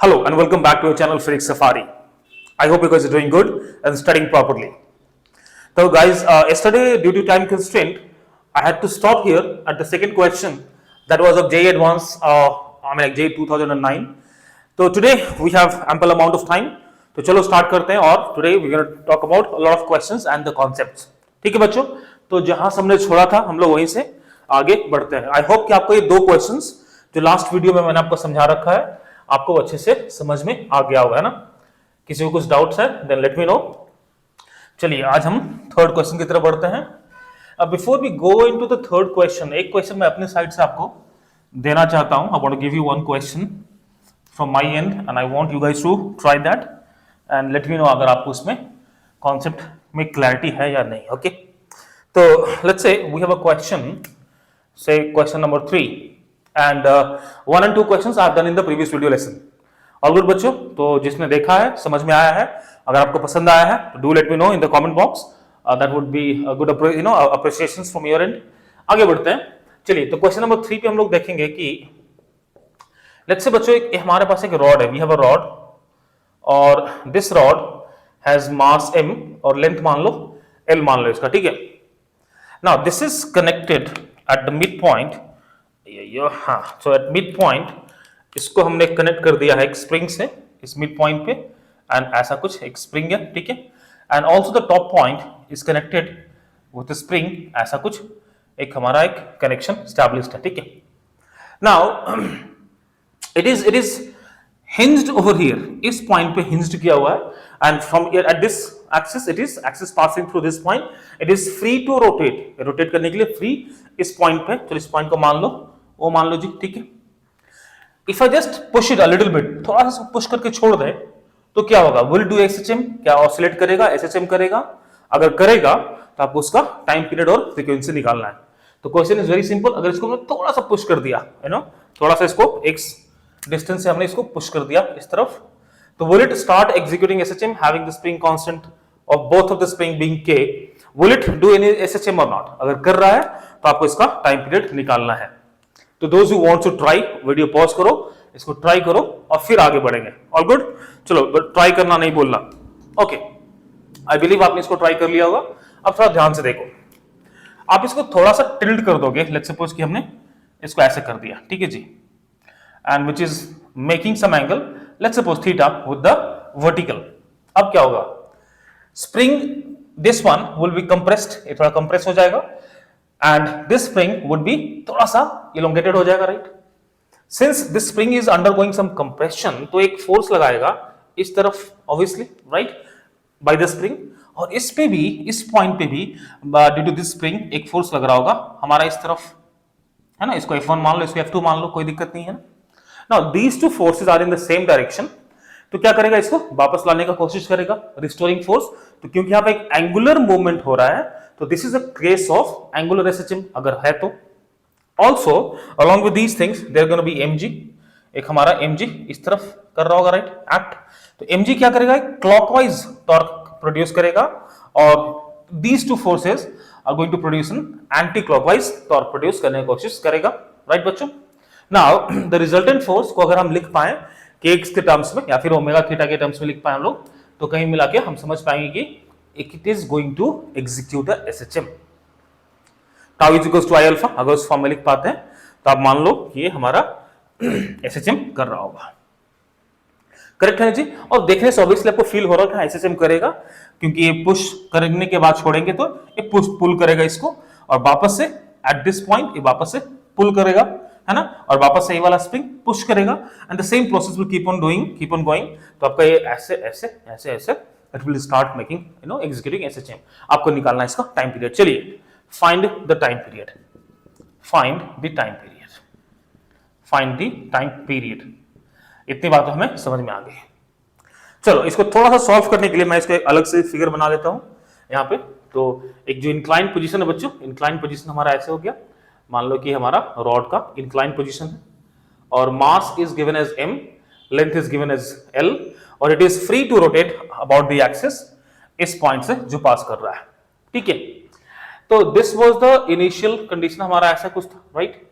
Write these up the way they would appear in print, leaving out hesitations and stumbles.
Hello and welcome back to our channel Phoenix Safari. I hope you guys are doing good and studying properly. So guys, yesterday due to time constraint, I had to stop here at the second question that was of JEE Advanced, like JEE 2009. So today we have ample amount of time. तो चलो start करते हैं और today we're going to talk about a lot of questions and the concepts. ठीक है बच्चों, तो जहां से हमने छोड़ा था हम लोग वहीं से आगे बढ़ते हैं. आई होप कि आपको ये दो क्वेश्चंस जो लास्ट वीडियो में मैंने आपको समझा रखा है आपको अच्छे से समझ में आ गया होगा, है ना. किसी को कुछ डाउट्स है देन लेट मी नो. चलिए आज हम थर्ड क्वेश्चन की तरफ बढ़ते हैं. अब before we go into the third question, एक क्वेश्चन मैं अपने साइड से आपको देना चाहता हूं. I want to give you one question from my end end I want you guys to try that and let me know अगर आपको उसमें कॉन्सेप्ट में क्लैरिटी है या नहीं. ओके, तो let's say we have a question, say question number 3 and 1 and 2 questions I have done in the previous video lesson. All good बच्चों, तो जिसने देखा है समझ में आया है, अगर आपको पसंद आया है तो do let me know in the comment box. That would be a good appreciations from your end. आगे बढ़ते हैं. चलिए तो क्वेश्चन नंबर 3 पे हम लोग देखेंगे कि लेट्स से बच्चों एक हमारे पास एक रॉड है. वी हैव अ रॉड और this rod has mass m और लेंथ मान लो l मान लो इसका. ठीक है. Now this is connected at the midpoint. हाँ, so at midpoint इसको हमने कनेक्ट कर दिया है एक स्प्रिंग से इस मिड पॉइंट पे एंड ऐसा कुछ एक स्प्रिंग है. ठीक है. And also the top point is connected with spring, ऐसा कुछ एक हमारा एक कनेक्शन स्टैब्लिश्ड है. ठीक है. Now it is hinged over here. इस पॉइंट पे hinged किया हुआ है and from at this axis it is axis passing through this point. It is free to rotate. Rotate करने के लिए फ्री इस पॉइंट पे. चलो इस पॉइंट को मान लो, वो मान लो जी. ठीक है. If I just push it a little bit, थोड़ा सा पुश करके छोड़ दे तो क्या होगा? विल डू एसएचएम, क्या ऑसिलेट करेगा, एसएचएम करेगा? अगर करेगा तो आपको उसका टाइम पीरियड और फ्रीक्वेंसी निकालना है. तो क्वेश्चन इज वेरी सिंपल. अगर इसको हमने थोड़ा सा पुश कर दिया, थोड़ा सा इसको एक डिस्टेंस से हमने इसको पुश कर दिया इस तरफ, तो will it start executing SHM having the spring constant of both of the spring being K? Will it do any SHM or not? अगर कर रहा है तो आपको इसका टाइम पीरियड निकालना है. तो those who want to try, video pause करो, इसको ट्राई करो और फिर आगे बढ़ेंगे. All good. चलो ट्राई करना नहीं बोलना. ओके, आई बिलीव आपने इसको ट्राई कर लिया होगा. अब थोड़ा ध्यान से देखो. आप इसको थोड़ा सा टिल्ट कर दोगे. लेट्स सपोज कि हमने इसको ऐसे कर दिया. ठीक है जी. and which is making some angle, let's suppose theta with the vertical. अब क्या होगा? Spring, this one will be compressed, ये थोड़ा compress हो जाएगा and this spring would be थोड़ा सा elongated हो जाएगा, right? Since this spring is undergoing some compression, तो एक force लगाएगा इस तरफ obviously, right? By the spring. और इस पे भी, इस point पे भी due to this spring एक force लग रहा होगा हमारा इस तरफ, है ना? इसको F1 मान लो, इसको F2 मान लो, कोई दिक्कत नहीं है ना. Now these two forces are in the same direction. तो क्या करेगा? इसको वापस लाने का कोशिश करेगा, रिस्टोरिंग फोर्स. तो क्योंकि यहाँ पे एक एंगुलर मूवमेंट हो रहा है तो this is a case of angular SHM अगर है तो. Also along with these things there gonna be MG. एक हमारा एमजी इस तरफ कर रहा होगा, राइट? एक्ट. तो एमजी क्या करेगा? क्लॉकवाइज टॉर्क प्रोड्यूस करेगा और these two forces are going to produce an anti clockwise torque produce करने की कोशिश करेगा, राइट बच्चों? Now the resultant force को अगर हम लिख पाए kx के टर्म्स में या फिर ओमेगा थीटा के टर्म्स में लिख पाए हम लोग, तो कहीं मिला के हम समझ पाएंगे कि it is going to execute a SHM. Tau is equals to I alpha. अगर उस फॉर्म में लिख पाते हैं तो आप मान लो कि ये हमारा SHM कर रहा होगा. करेक्ट है जी. और देखने से ऑब्वियसली आपको फील हो रहा है कि SHM करेगा क्योंकि ये पुश करने के बाद छोड़ेंगे तो ये पुश पुल करेगा इसको और वापस से एट दिस पॉइंट ये वापस से पुल करेगा, है ना? और वापस से ये वाला स्प्रिंग पुश करेगा and the same process will keep on doing, keep on going. तो आपका ये ऐसे ऐसे ऐसे ऐसे it will start making executing SHM. आपको निकालना है इसका टाइम पीरियड. चलिए find the time period. Find the time period. Find the time period. इतनी बात तो हमें समझ में आ गई. चलो इसको थोड़ा सा सॉल्व करने के लिए मैं इसको एक अलग से फिगर बना लेता हूं यहाँ पे. तो एक जो इंक्लाइंड पोजीशन है बच्चों, इंक्लाइंड पोजीशन हमारा ऐसे हो गया. मान लो कि हमारा रॉड का इंक्लाइंड पोजीशन है और mass is given as m, length is given as l और it is free to rotate about the axis इस पॉइंट से जो पास कर रहा है. ठीक है. तो this was the initial condition, हमारा ऐसा कुछ था, राइट?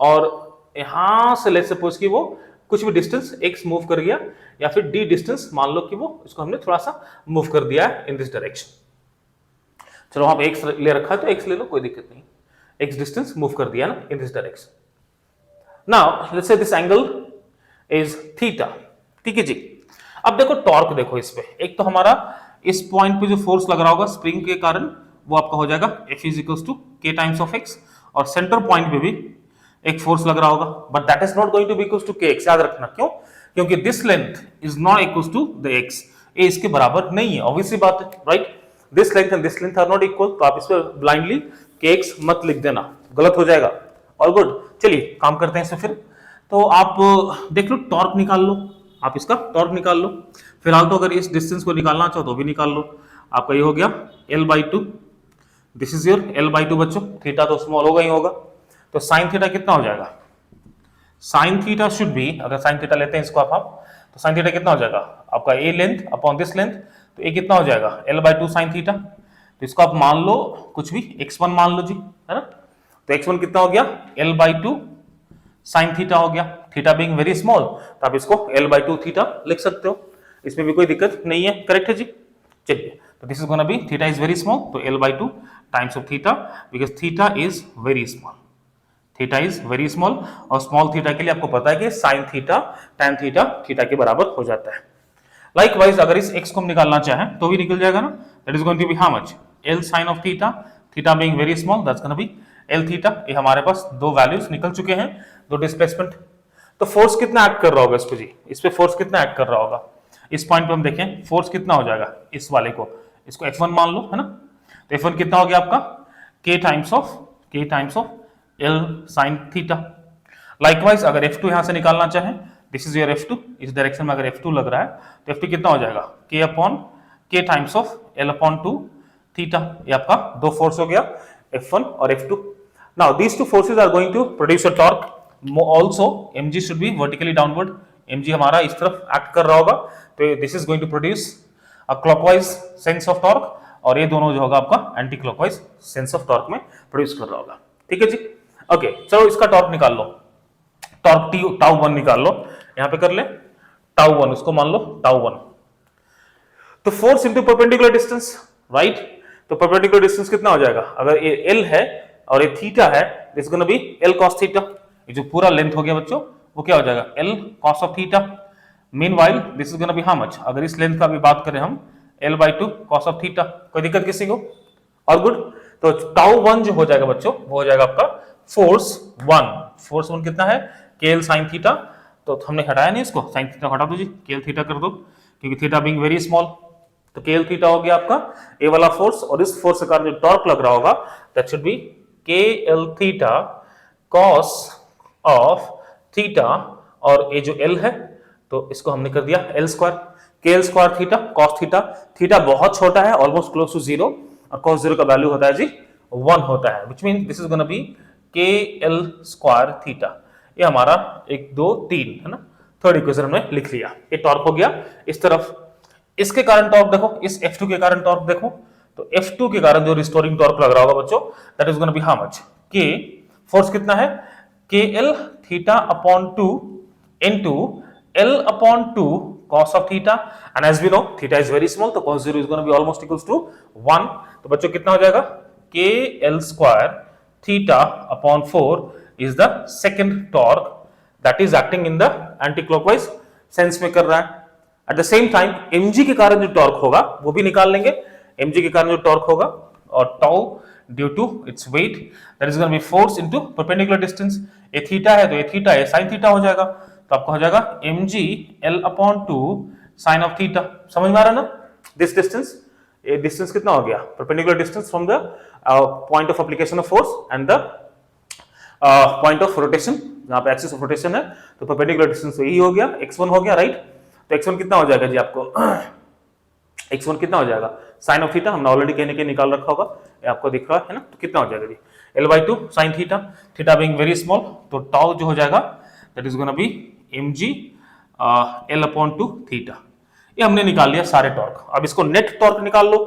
और यहां से लेट्स सपोज कि वो कुछ भी डिस्टेंस x मूव कर गया, या फिर d डिस्टेंस मान लो कि वो इसको हमने थोड़ा सा मूव कर दिया है इन दिस डायरेक्शन। चलो वहां पे x ले रखा है तो x ले लो, कोई दिक्कत नहीं, x डिस्टेंस मूव कर दिया ना in this direction. Now let's say this angle is theta, ठीक है जी। अब देखो टॉर्क देखो इस पे, एक तो हमारा इस पॉइंट पे जो फोर्स लग रहा होगा स्प्रिंग के कारण वो आपका हो जाएगा F is equal to k times of x, और सेंटर पॉइंट पे भी एक फोर्स लग रहा होगा, but that is not going to be equal to kx, याद रखना। क्यों? क्योंकि this length is not equal to the x, ये इसके बराबर नहीं है, ऑब्वियसली बात है, right. This length and this length are not equal, तो आप इस पर ब्लाइंडली kx मत लिख देना, गलत हो जाएगा। ऑल गुड, चलिए काम करते हैं इसे फिर। तो आप देख लो, टॉर्क निकाल लो, आप इसका टॉर्क निकाल लो। फिलहाल तो अगर इस डिस्टेंस को निकालना चाहो तो भी निकाल लो। आपका ये हो गया L/2, this is your L/2 बच्चों, थीटा तो स्मॉल होगा ही होगा, तो साइन थीटा कितना हो जाएगा? साइन थीटा शुड बी, अगर साइन थीटा लेते हैं इसको आप तो साइन थीटा कितना हो जाएगा आपका ए लेंथ अपॉन दिस लेंथ, तो ए कितना हो जाएगा L/2 साइन थीटा। तो इसको आप मान लो कुछ भी x1 मान लो जी, है ना। तो x1 कितना हो गया L/2 साइन थीटा हो गया, थीटा बीइंग वेरी स्मॉल तो आप इसको L/2 थीटा लिख सकते हो, इसमें भी कोई दिक्कत नहीं है, करेक्ट है जी। चलिए, तो this is gonna B theta is very small, तो L/2 times of theta, because theta is very small, theta is very small, और स्मॉल थीटा के लिए आपको पता है कि sine theta tan theta theta के बराबर हो जाता है। लाइकवाइज अगर इस x को हम निकालना चाहें तो भी निकल जाएगा ना, that is going to be how much L sine of theta, theta being very small that's gonna be L theta. ये हमारे पास दो वैल्यूज निकल चुके हैं, दो डिस्प्लेसमेंट। तो फोर्स कितना एक्ट कर रहा होगा इस पे जी, इस पे फोर्स कितना एक्ट कर रहा होगा, इस पॉइंट पे हम देखें फोर्स कितना हो जाएगा इस वाले को, इसको F1 मान लो, है ना। तो F1 कितना हो गया आपका k times of L sine theta. Likewise अगर F2 यहां से निकालना चाहें, दिस इज योर F2, इस डायरेक्शन में अगर F2 लग रहा है तो F2 कितना हो जाएगा k times of L/2 theta. ये आपका दो फोर्स हो गया F1 और F2। Now these two forces are going to produce a torque, also mg should be vertically downward, mg हमारा इस तरफ एक्ट कर रहा होगा, तो this is going to produce a clockwise sense of torque, और ये दोनों जो होगा आपका anti clockwise sense of torque में प्रोड्यूस कर रहा होगा, ठीक है जी। ओके, चलो इसका टॉर्क निकाल लो, टॉर्क टाउ1 निकाल लो, यहां पे कर ले टाउ1, उसको मान लो टाउ1। तो force into perpendicular distance, right. तो परपेंडिकुलर डिस्टेंस कितना हो जाएगा, अगर ये L है और ये थीटा है, this gonna be L cos theta. ये जो पूरा लेंथ हो गया बच्चों वो क्या हो जाएगा L cos of theta. Meanwhile this is gonna be how much, अगर इस लेंथ का भी बात करें हम L/2 cos ऑफ थीटा, कोई दिक्कत किसी को? और गुड, तो टाउ1 जो हो जाएगा बच्चों वो हो जाएगा आपका फोर्स 1 कितना है KL sin थीटा। तो हमने हटाया नहीं इसको, sin थीटा हटा दो जी, KL थीटा कर दो, क्योंकि थीटा बीइंग वेरी स्मॉल, तो KL थीटा हो गया आपका ए वाला फोर्स, और इस फोर्स के कारण जो टॉर्क लग रहा होगा that should B KL theta cos of theta, और ये जो L है तो इसको हमने कर दिया L square, KL square theta cos theta. Theta बहुत छोटा है, ऑलमोस्ट क्लोज टू 0, और cos 0 का वैल्यू होता है जी 1 होता है, which means this is gonna B KL square theta. ये हमारा 1 2 3 है ना, थर्ड इक्वेशन हमने लिख लिया। ये टॉर्क हो गया इस तरफ। इसके कारण टॉर्क देखो, इस F2 के कारण टॉर्क देखो, तो F2 के कारण जो रिस्टोरिंग टॉर्क लग रहा होगा बच्चों that is gonna be how much, K force कितना है KL theta upon 2 into L/2 cos of theta, and as we know theta is very small, तो cos 0 is going to be almost equals to 1। तो बच्चों कितना हो जाएगा KL square theta upon 4 is the second torque that is acting in the anti-clockwise sense में कर रहा है। At the same time mg के कारण जो टॉर्क होगा वो भी निकाल लेंगे, mg के कारण जो टॉर्क होगा, और tau due to its weight that is going to be force into perpendicular distance। ये थीटा है तो ये थीटा है, sin थीटा हो जाएगा, तो आपका हो जाएगा mg L/2 sin of theta. समझ में आ रहा है ना, दिस डिस्टेंस, ये डिस्टेंस कितना हो गया perpendicular distance from the point of application of force and the point of rotation, जहां पे एक्सिस ऑफ रोटेशन है, तो परपेंडिकुलर डिस्टेंस यही हो गया, x1 हो गया, राइट। तो x1 कितना हो जाएगा जी आपको x1 कितना हो जाएगा साइन ऑफ थीटा, हमने ऑलरेडी कहने के निकाल रखा होगा, ये आपको दिख रहा है ना, तो कितना हो जाएगा जी L/2 sine theta, theta being very small, तो टाउ जो हो जाएगा that is gonna B mg L/2 theta. ये हमने निकाल लिया सारे टॉर्क। अब इसको नेट टॉर्क निकाल लो,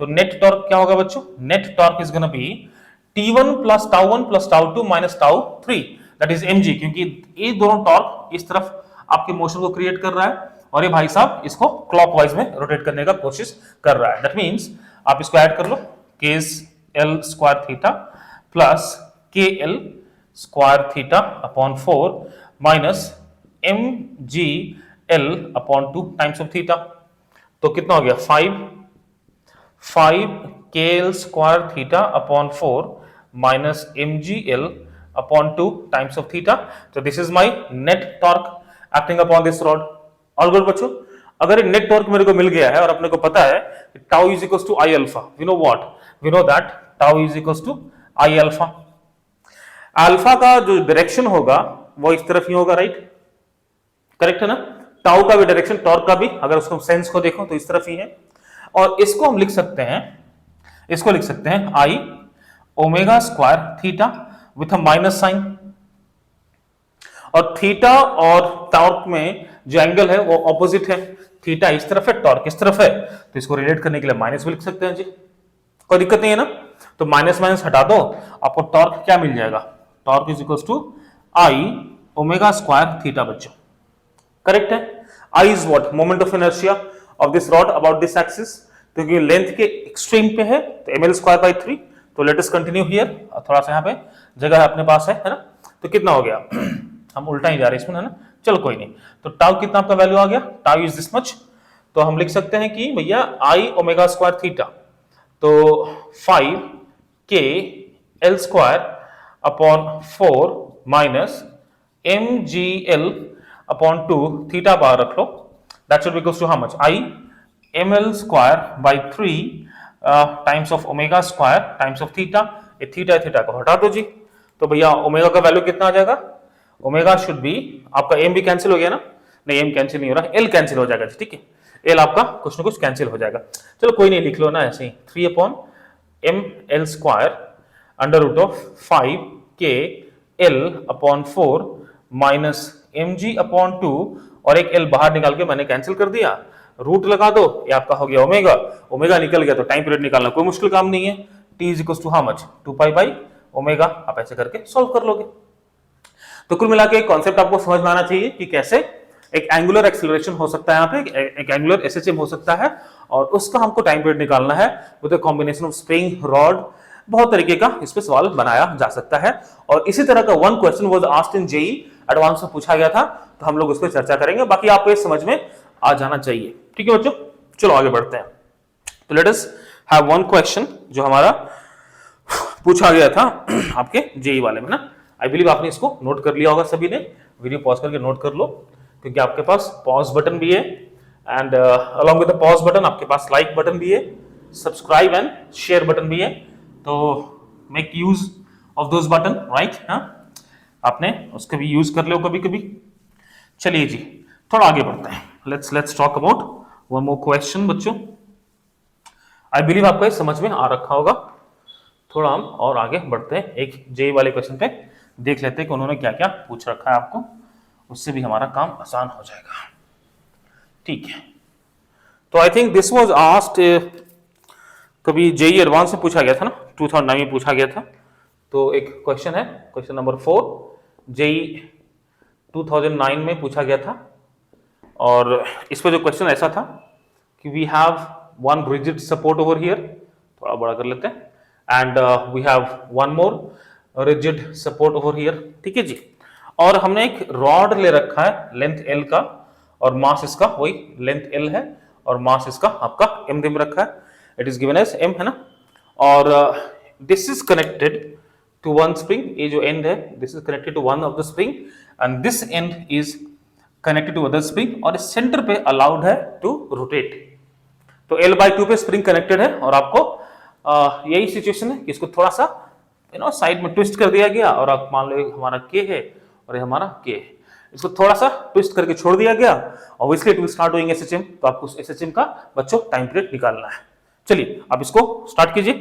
तो नेट टॉर्क क्या होगा बच्चों, net torque is gonna be T1 plus tau plus tau minus tau that is mg, क्योंकि ये दोनों टॉर्क इस तरफ आपके मोशन को क्रिएट कर रहा है और ये भाई साहब इसको क्लॉकवाइज में रोटेट करने का कोशिश कर रहा है। दैट मीन्स आप इसको ऐड कर लो, case L square theta plus K L square theta upon 4 minus M G L upon 2 times of theta. तो कितना हो गया 5 K L square theta upon 4 minus M G L upon 2 times of theta. तो this is my net torque acting upon this rod. All good बच्चों, अगर ये net torque मेरे को मिल गया है और अपने को पता है tau is equals to I alpha, we know what, we know that tau is equals to I alpha. Alpha का जो डायरेक्शन होगा वो इस तरफ ही होगा, राइट, करेक्ट है ना। टाउ का भी डायरेक्शन, टॉर्क का भी, अगर उसको सेंस को देखो तो इस तरफ ही है। और इसको हम लिख सकते हैं, इसको लिख सकते हैं I omega square theta with a minus sign. और थीटा और टॉर्क में जो एंगल है वो ऑपोजिट है, थीटा इस तरफ है, टॉर्क इस तरफ है, तो इसको रिलेट करने के लिए माइनस भी लिख सकते हैं जी, कोई दिक्कत नहीं है ना। तो माइनस माइनस हटा दो, आपको टॉर्क क्या मिल जाएगा, torque is equals to I omega square theta बच्चों, करेक्ट है। I is what, moment of inertia of this rod about this axis, क्योंकि लेंथ के एक्सट्रीम पे है तो एम एल स्क्वायर बाई 3। तो लेट अस कंटिन्यू हियर, थोड़ा सा यहाँ पे जगह अपने पास है ना। तो कितना हो गया हम उल्टा ही जा रहे हैं इसमें, है ना, चलो कोई नहीं। तो टाउ कितना आपका वैल्यू आ गया, टाउ इज दिस मच। तो हम लिख सकते हैं कि भैया आई ओमेगा स्क्वायर थीटा, तो 5 K L square upon 4 minus M G L upon 2 theta बार रख लो, that should be equals to how much, I M L square by 3 times of omega square times of theta. ये theta theta को हटा दो जी, तो भैया omega का वैल्यू कितना आ जाएगा, ओमेगा शुड बी, आपका एम भी कैंसिल हो गया ना, नहीं एम कैंसिल नहीं हो रहा, एल कैंसिल हो जाएगा, ठीक है, एल आपका कुछ ना कुछ कैंसिल हो जाएगा। चलो कोई नहीं, लिख लो ना ऐसे ही, 3 upon M L square under root of 5 K L upon 4 minus M G upon 2, और एक एल बाहर निकाल के मैंने कैंसिल कर दिया, रूट लगा दो, ये आपका हो गया ओमेगा, ओमेगा निकल गया तो टाइम पीरियड निकालना कोई मुश्किल काम नहीं है, T is equals to how much, 2 pi by omega, आप ऐसे करके सॉल्व कर लोगे। तो कुल मिला के एक कॉन्सेप्ट आपको समझ में आना चाहिए कि कैसे एक एंगुलर एक्सीलरेशन हो सकता है, यहाँ पे एक एंगुलर एसएचएम हो सकता है, और उसका हमको टाइम पीरियड निकालना है with a combination of spring rod. बहुत तरीके का इस पे सवाल बनाया जा सकता है, और इसी तरह का one question was asked in JEE advance में पूछा गया था, तो हम लोग उस पर चर्चा करेंगे। बाकी आपको ये समझ में आ जाना चाहिए, ठीक है बच्चों। चलो आगे बढ़ते हैं। तो let us have one question जो हमारा पूछा गया था आपके जेईई वाले में ना। आई बिलीव आपने इसको नोट कर लिया होगा सभी ने, वीडियो पॉज करके नोट कर लो, क्योंकि आपके पास पॉज बटन भी है, and along with the pause button आपके पास लाइक बटन भी है, सब्सक्राइब एंड शेयर बटन भी है, तो make use of those button, right. हाँ, आपने उसका भी यूज कर लो कभी कभी। चलिए जी, थोड़ा आगे बढ़ते हैं, let's talk about one more question बच्चों। आई बिलीव आपको समझ में आ रखा होगा। थोड़ा हम और आगे बढ़ते हैं, एक जेईई वाले क्वेश्चन पे देख लेते हैं कि उन्होंने क्या क्या पूछ रखा है आपको, उससे भी हमारा काम आसान हो जाएगा, ठीक है। तो I think this was asked, कभी जेईई एडवांस में पूछा गया था ना, 2009 में पूछा गया था। तो एक क्वेश्चन है, क्वेश्चन नंबर 4, जेईई 2009 में पूछा गया था, और इस पर जो क्वेश्चन ऐसा था कि we have one rigid support over here, थोड़ा बड़ा कर लेते हैं, and we have one more rigid support over here, ठीक है जी। और हमने एक रॉड ले रखा है लेंथ एल का, और मास इसका वही लेंथ एल है, और मास इसका आपका एम दिम रखा है, it is given as M, है ना। और this is connected to one spring, ये जो एंड है this is connected to one of the spring, and this end is connected to other spring, और इस सेंटर पे अलाउड है टू रोटेट। तो L/2 पे स्प्रिंग कनेक्टेड है, और आपको यही सिचुएशन है कि इसको थोड़ा सा साइड में ट्विस्ट कर दिया गया, और आप मान लो हमारा K है और ये हमारा K है, इसको थोड़ा सा ट्विस्ट करके छोड़ दिया गया। Obviously it will start doing SHM, तो आपको एसएचएम का बच्चों टाइम पीरियड निकालना है। चलिए आप इसको स्टार्ट कीजिए।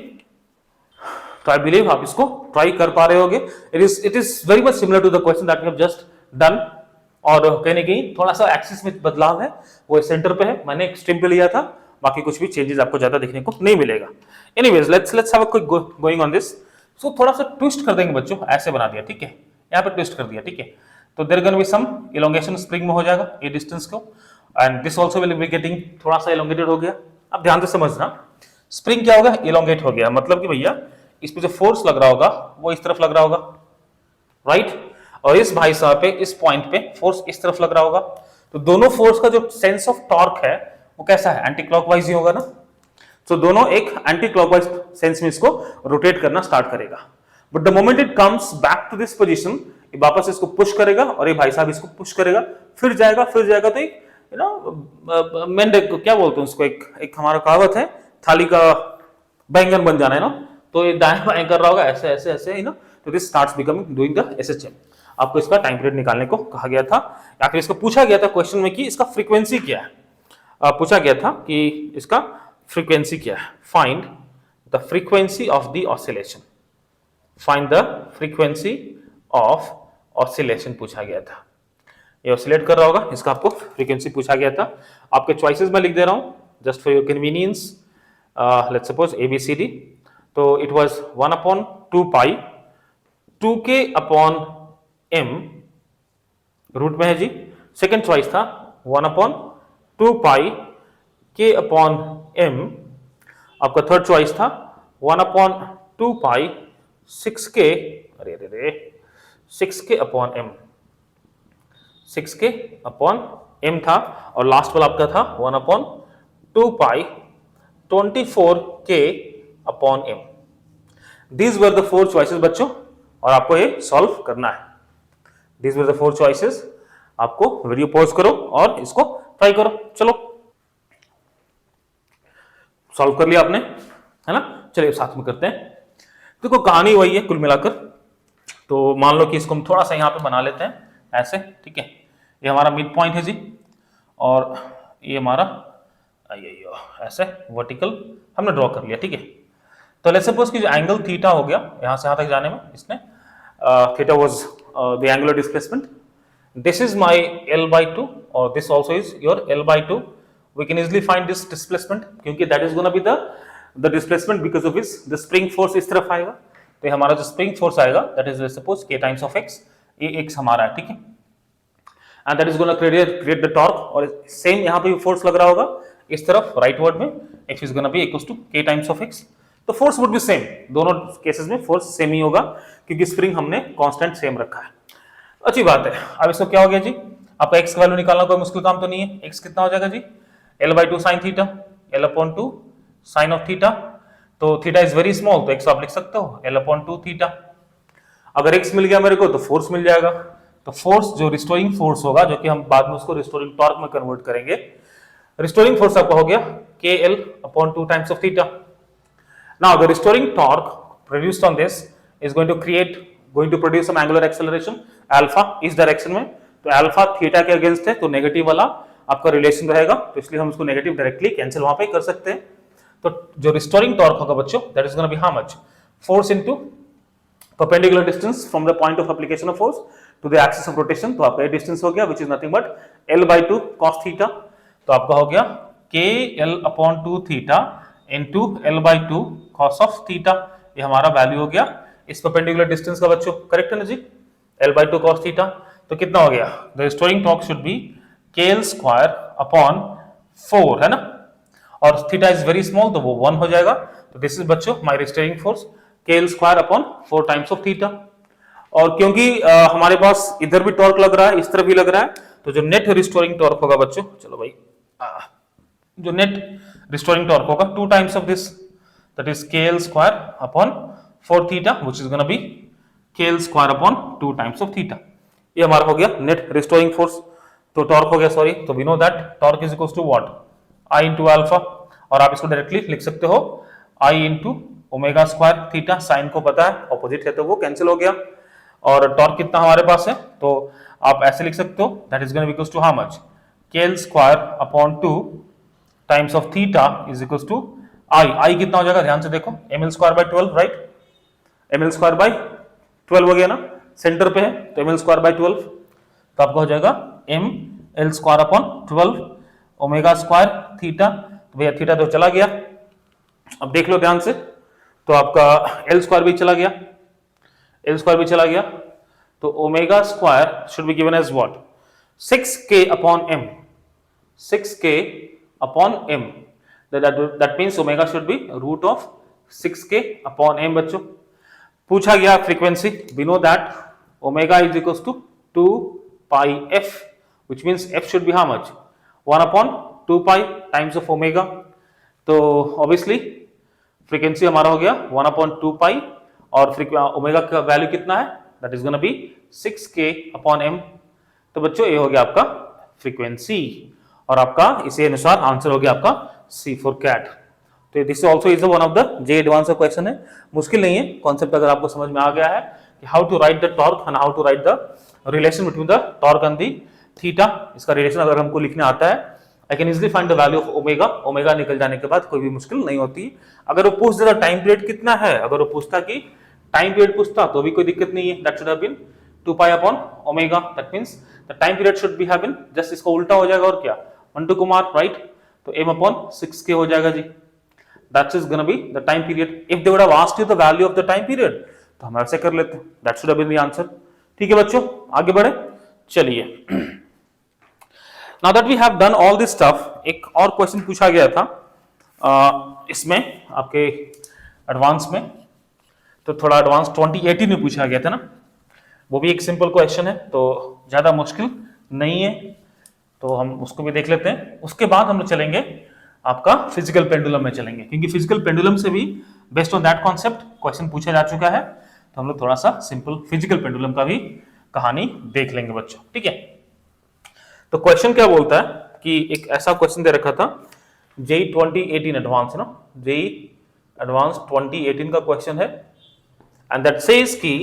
तो आई बिलीव आप इसको ट्राई कर पा रहे होगे। It is very much similar to the question that we have just done, और कहीं ना कहीं थोड़ा सा एक्सिस में बदलाव है, वो सेंटर पे है, मैंने एक्सट्रीम पे लिया था, बाकी कुछ भी चेंजेस आपको ज्यादा देखने को नहीं मिलेगा। Anyways let's have a quick going on this. So थोड़ा सा ट्विस्ट कर देंगे बच्चों, ऐसे बना दिया, ठीक है, यहाँ पे ट्विस्ट कर दिया, ठीक है। तो there gonna be some elongation spring में हो जाएगा ये डिस्टेंस को, and this also will be getting थोड़ा सा इलोंगेटेड हो गया। अब ध्यान से समझना, स्प्रिंग क्या होगा, इलोंगेट हो गया, मतलब कि भैया इस पे जो फोर्स लग रहा होगा वो इस तरफ लग रहा होगा, राइट, और इस भाई साहब पे इस पॉइंट पे फोर्स इस तरफ लग रहा होगा। तो दोनों फोर्स का जो सेंस ऑफ टॉर्क है वो कैसा है, एंटी क्लॉकवाइज ही होगा ना। तो दोनों एक एंटी क्लॉकवाइज सेंस में इसको रोटेट करना स्टार्ट करेगा, but the moment it comes back to this position, वापस इसको पुश करेगा और ये भाई साहब इसको पुश करेगा, फिर जाएगा तो यू नो मेंढक क्या बोलते हैं उसको, एक हमारा कहावत है, थाली का बैंगन बन जाना है ना, तो ये दाएं बाएं कर रहा होगा ऐसे ऐसे ऐसे, यू नो, तो this starts becoming doing the SHM. आपको इसका टाइम पीरियड निकालने को कहा गया था, या फिर इसको पूछा गया था क्वेश्चन में कि इसका फ्रीक्वेंसी क्या है, पूछा गया था कि इसका फ्रीक्वेंसी क्या है, find the frequency of the oscillation, find the frequency of oscillation पूछा गया था। ये ऑसिलेट कर रहा होगा, इसका आपको फ्रीक्वेंसी पूछा गया था। आपके चॉइसेस में लिख दे रहा हूं just for your convenience, let's suppose ABCD, तो it was 1/2 pi 2k upon m, root में है जी। सेकंड चॉइस था 1/2 पाई k अपॉन m। आपका थर्ड चॉइस था 1/2 पाई 6k, अरे अरे अरे 6k upon m, 6k upon m था, और लास्ट वाला आपका था 1/2 पाई 24k upon m। These were the 4 choices बच्चों, और आपको ये सॉल्व करना है। These were the 4 choices। आपको वीडियो पॉज करो और इसको ट्राई करो। चलो सॉल्व कर लिया आपने, है ना। चलिए साथ में करते हैं। देखो कहानी वही है कुल मिलाकर। तो मान लो कि इसको हम थोड़ा सा यहाँ पे बना लेते हैं ऐसे, ठीक है। ये हमारा मिड पॉइंट है जी, और ये हमारा ऐसे वर्टिकल हमने ड्रॉ कर लिया, ठीक है। तो लेट्स सपोज कि जो एंगल थीटा हो गया यहाँ से यहाँ तक जाने में, इसने theta was the angular displacement, this is my L/2 और this also is your L/2। We can easily find this displacement, क्योंकि that is gonna be the displacement because of इस द स्प्रिंग फोर्स इस तरफ आएगा। तो हमारा जो spring force आएगा that is suppose k times of x, ये x हमारा है, ठीक है, and that is gonna create the torque. और सेम यहाँ पे भी फोर्स लग रहा होगा इस तरफ राइटवर्ड में, x is gonna be equals to k times of x। तो फोर्स वुड बी सेम, दोनों केसेस में फोर्स सेम ही होगा, क्योंकि स्प्रिंग हमने कांस्टेंट सेम रखा है। अच्छी बात है। अब इसको क्या हो गया जी, आपका x का वैल्यू निकालना कोई मुश्किल काम तो नहीं है। x कितना हो जाएगा जी, L/2 sine theta, L/2 sine of theta. तो थीटा इज वेरी स्मॉल, तो x आप लिख सकते हो L/2 थीटा। अगर x मिल गया मेरे को तो फोर्स मिल जाएगा। तो फोर्स जो रिस्टोरिंग फोर्स होगा, जो कि हम बाद में उसको रिस्टोरिंग टॉर्क में कन्वर्ट करेंगे, रिस्टोरिंग फोर्स आपका हो गया KL/2 times of theta. Now the restoring torque produced on this is going to produce some angular acceleration alpha इस डायरेक्शन में। तो अल्फा थीटा के अगेंस्ट है, तो नेगेटिव वाला आपका रिलेशन रहेगा, तो इसलिए हम उसको नेगेटिव डायरेक्टली कैंसिल वहां पे कर सकते हैं। तो जो रिस्टोरिंग टॉर्क होगा बच्चों, that is gonna be how much, force into perpendicular distance from the point of application of force to the axis of rotation. तो आपका ये डिस्टेंस हो गया which is nothing but L/2 cos theta. तो आपका हो गया KL/2 theta into L/2 cos of theta. ये हमारा वैल्यू हो गया इस परपेंडिकुलर डिस्टेंस का बच्चों, करेक्ट है ना जी, L/2 cos थीटा। तो कितना हो गया, the restoring torque should be KL² upon 4, है ना, और थीटा इज वेरी स्मॉल तो वो 1 हो जाएगा। तो दिस इज बच्चों my restoring force KL² upon 4 times of theta. और क्योंकि हमारे पास इधर भी टॉर्क लग रहा है, इस तरफ भी लग रहा है, तो जो नेट रिस्टोरिंग टॉर्क होगा बच्चों, चलो भाई, जो नेट रिस्टोरिंग टॉर्क होगा 2 times of this, that is KL² upon 4 theta which is gonna be KL² upon 2 times of theta. ये हमारा हो गया नेट रिस्टोरिंग फोर्स। तो टॉर्क हो गया, सॉरी, तो we know that torque is equals to what, I into alpha, और आप इसको डायरेक्टली लिख सकते हो I into omega square theta. साइन को पता है, ऑपोजिट है तो वो कैंसिल हो गया। और टॉर्क कितना हमारे पास है, तो आप ऐसे लिख सकते हो, that is gonna be equals to how much, KL² upon 2 times of theta is equals to I कितना हो जाएगा, ध्यान से देखो, mL²/12, राइट, mL²/12 हो गया ना, सेंटर पे है तो mL²/12, तो आपका हो जाएगा mL² upon 12 omega square theta. तो भैया थीटा तो चला गया, अब देख लो ध्यान से, तो आपका L² भी चला गया, L² भी चला गया, तो omega square should be given as what 6k upon m 6k upon m that means omega should be root of 6k upon m बच्चों। पूछा गया frequency, we know that omega is equals to 2 pi f which means f should be how much 1 upon 2 pi times of omega। तो obviously frequency हमारा हो गया 1 upon 2 pi और omega का value कितना है that is going to be 6k upon m। तो बच्चों ये हो गया आपका फ्रीक्वेंसी और आपका इसी अनुसार आंसर हो गया आपका C4 CAT। तो this also is one of the J advance question है, मुश्किल नहीं है, कॉन्सेप्ट अगर आपको समझ में आ गया है कि how to write the torque and how to write the relation between the torque and the theta, इसका रिलेशन अगर हमको लिखने आता है I can easily find the value of omega. Omega निकल जाने के बाद कोई भी मुश्किल नहीं होती। अगर वो पूछ देता टाइम पीरियड कितना है, अगर वो पूछता कि टाइम पीरियड पूछता तो भी कोई दिक्कत नहीं है, that should have been 2 pi upon omega, that means the time period should be have been just इसका उल्टा हो जाएगा और क्या 1 to कुमार राइट, तो m upon 6k हो जाएगा जी, that is gonna be the time period। if they would have asked you the value of the time period तो हम ऐसे कर लेते, that should have been the answer। ठीक है बच्चों, आगे बढ़े, चलिए। now that we have done all this stuff, एक और क्वेश्चन पूछा गया था इसमें आपके एडवांस में, तो थोड़ा एडवांस 2018 में पूछा गया था ना, वो भी एक सिंपल क्वेश्चन है तो ज्यादा मुश्किल नहीं है, तो हम उसको भी देख लेते हैं। उसके बाद हम लोग चलेंगे आपका फिजिकल पेंडुलम में चलेंगे, क्योंकि फिजिकल पेंडुलम से भी based on that concept question पूछा जा चुका है, तो हम लोग थोड़ा सा सिंपल फिजिकल पेंडुलम का भी कहानी देख लेंगे बच्चों। ठीक है, तो क्वेश्चन क्या बोलता है कि एक ऐसा क्वेश्चन दे रखा था जेई 2018 एडवांस ना, जेई एडवांस 2018 का क्वेश्चन है, एंड दैट सेज कि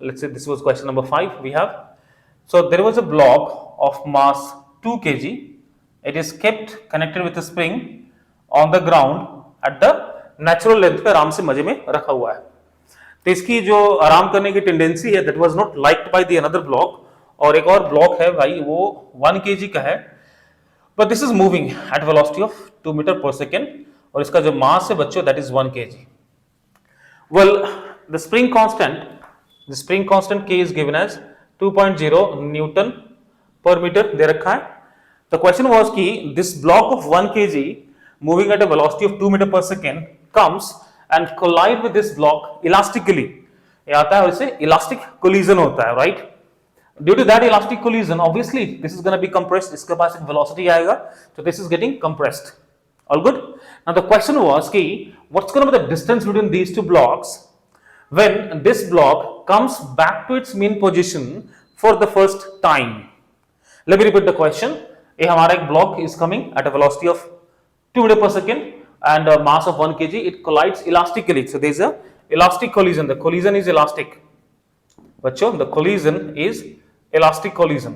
let's say this was question number 5 we have. So there was a block of mass 2 kg. It is kept connected with a spring on the ground at the natural length पे आराम से मजे में रखा हुआ है। तो इसकी जो आराम करने की टेंडेंसी है that was not liked by the another block, और एक और ब्लॉक है भाई वो 1 kg का है, but this is moving at velocity of 2 meter per second और इसका जो मास है बच्चों that is 1 kg। Well, the spring constant K is given as 2.0 Newton पर मीटर दे रखा है। The question was कि this block of 1 kg moving at a velocity of 2 meter per second comes and collide with this block elastically। ये आता है वैसे elastic collision होता है, right? Due to that elastic collision, obviously this is going to be compressed, इसके पास एक velocity आएगा, so this is getting compressed। All good? Now the question was कि what's going to be the distance between these two blocks when this block comes back to its mean position for the first time। Let me repeat the question। ये हमारा एक block is coming at a velocity of 2 meter per second and a mass of 1 kg, it collides elastically, so there is a elastic collision, the collision is elastic बच्चों, the collision is elastic collision,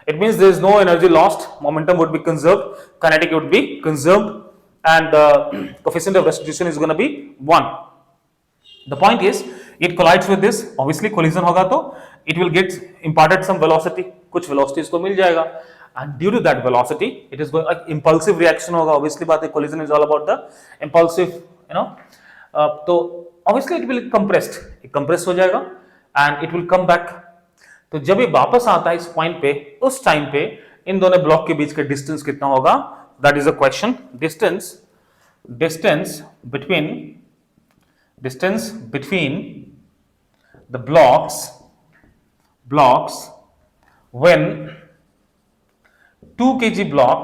it means there is no energy lost, momentum would be conserved, kinetic would be conserved and coefficient of restitution is going to be 1। The point is it collides with this, obviously collision होगा तो it will get imparted some velocity, कुछ velocity इसको मिल जाएगा and due to that velocity it is going like impulsive reaction होगा, obviously बात है, collision is all about the impulsive you know, तो obviously it will compress हो जाएगा and it will come back। तो जब ये वापस आता है इस पॉइंट पे, उस टाइम पे इन दोनों ब्लॉक के बीच का डिस्टेंस कितना होगा, that is a question. Distance between the blocks when 2 kg block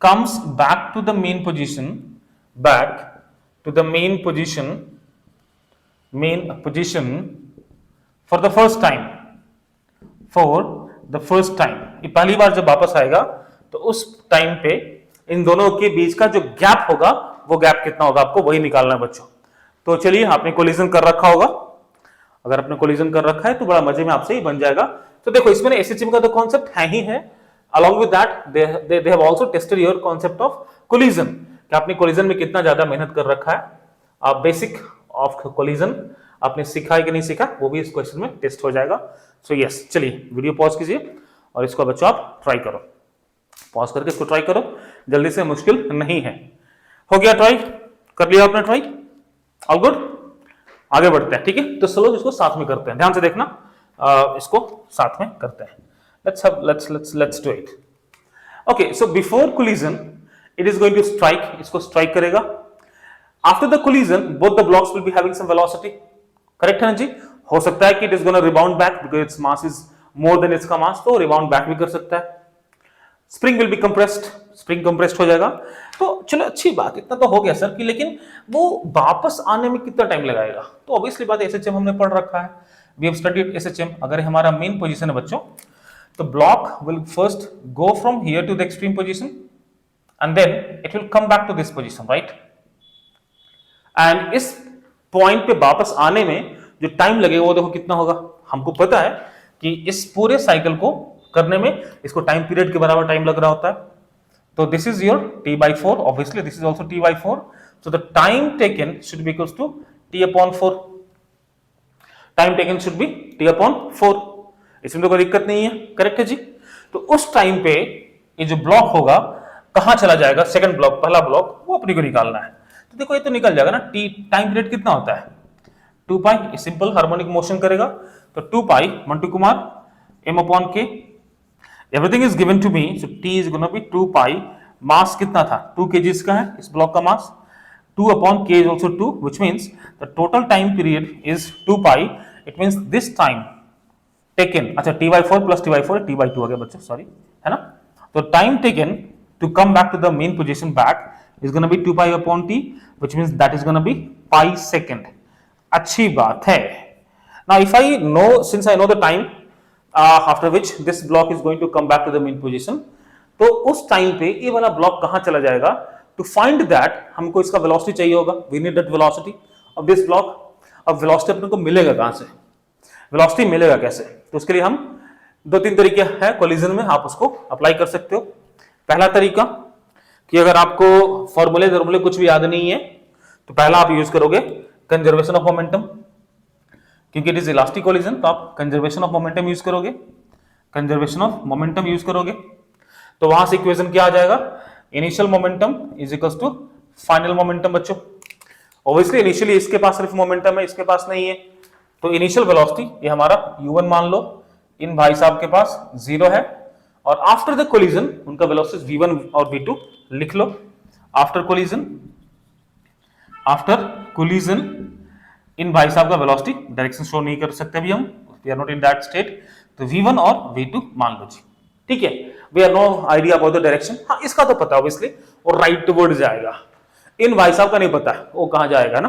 comes back to the main position for the first time। ये पहली बार जब वापस आएगा तो उस टाइम पे इन दोनों के बीच का जो गैप होगा वो गैप कितना होगा, आपको वही निकालना है बच्चों। तो चलिए, आपने कोलिजन कर रखा होगा, अगर आपने कोलिजन कर रखा है तो बड़ा मजे में आपसे ही बन जाएगा। तो देखो इसमें एसएचएम का तो कॉन्सेप्ट है ही है, along with that they have also tested your concept of collision कि आपने कोलिजन में कितना ज्यादा मेहनत कर रखा है, आप बेसिक ऑफ कोलिजन आपने सीखा है कि नहीं सीखा वो भी इस क्वेश्चन में टेस्ट हो जाएगा। सो यस, चलिए वीडियो पॉज कीजिए और इसको बच्चों आप ट्राई करो, पॉज करके इसको ट्राई करो, जल्दी से, मुश्किल नहीं है। हो गया ट्राई, कर लिया आपने ट्राई, ऑल गुड, आगे बढ़ते हैं, ठीक है। तो चलो इसको साथ में करते हैं, ध्यान से देखना, इसको साथ में करते हैं। Let's do it. Okay, so before collision it is going to strike, इसको स्ट्राइक करेगा। After the collision both the blocks will be having some velocity, correct है ना जी। हो सकता है कि it is gonna rebound back because its mass is more than इसका मास, तो रिबाउंड बैक भी कर सकता है। Spring will be compressed, spring compressed हो जाएगा। तो चलो अच्छी बात, इतना तो हो गया सर कि लेकिन वो वापस आने में कितना टाइम लगाएगा। तो ऑब्वियसली बात एसएचएम हमने पढ़ रखा है, वी हैव स्टडीड एसएचएम। अगर हमारा मेन पोजीशन है बच्चों, तो block will first go from here to the extreme position and then it will come back to this position, right. And इस पॉइंट पे वापस आने में जो टाइम लगेगा वो देखो कितना होगा। हमको पता है कि इस पूरे साइकिल को करने में इसको टाइम पीरियड के बराबर टाइम लग रहा होता है। तो this is your t/4, obviously this is also t/4, so the time taken should be equals to t/4, time taken should be t/4, इसमें तो कोई दिक्कत नहीं है, करेक्ट है जी। तो उस टाइम पे ये जो ब्लॉक होगा कहां चला जाएगा, सेकंड ब्लॉक, पहला ब्लॉक, वो अपने को निकालना है। तो देखो ये तो निकल जाएगा ना, टी टाइम पीरियड कितना होता है 2 पाई, सिंपल हार्मोनिक मोशन करेगा तो 2 pi Mantu Kumar m/k, everything is given to me, so t is gonna be 2 pi, mass कितना था 2 kg का है इस ब्लॉक का मास, 2/k is also 2, which means the total time period is 2 pi. It means this time taken, अच्छा t/4 plus t/4 t/2 आ गया बच्चों, sorry, है ना। तो time taken to come back to the main position back is going to be 2 pi upon t, which means that is going to be pi second. अच्छी बात है। Now if I know, since I know the time after which this block is going to come back to the main position, तो उस time पे ये वाला block कहां चला जाएगा। टू फाइंड दैट हमको इसका वेलोसिटी चाहिए होगा, we need that velocity of this block. अब वेलोसिटी अपने को मिलेगा कहां से, वेलोसिटी मिलेगा कैसे, तो उसके लिए हम 2-3 तरीके हैं कोलिजन में, आप उसको अप्लाई कर सकते हो। पहला तरीका कि अगर आपको फॉर्मूले कुछ भी याद नहीं है तो पहला आप यूज करोगे कंजर्वेशन ऑफ मोमेंटम, क्योंकि इट इज इलास्टिक कोलिजन, तो आप कंजर्वेशन ऑफ मोमेंटम यूज करोगे, कंजर्वेशन ऑफ मोमेंटम यूज करोगे। तो वहां से इक्वेशन क्या आ जाएगा, initial momentum is equals to final momentum. बच्चों ऑब्वियसली इनिशियली इसके पास सिर्फ मोमेंटम है, इसके पास नहीं है, तो इनिशियल वेलोसिटी ये हमारा u1 मान लो, इन भाई साहब के पास 0 है, और आफ्टर द कोलिजन उनका वेलोसिटी v1 और v2 लिख लो। आफ्टर कोलिजन इन भाई साहब का वेलोसिटी, डायरेक्शन शो नहीं कर सकते अभी हम, we are not in that state, तो v1 और v2 मान लो जी, ठीक है। We are no idea about the direction, हाँ इसका तो पता ऑब्वियसली, और राइट टुवर्ड जाएगा। इन भाई साहब का नहीं पता वो कहां जाएगा ना,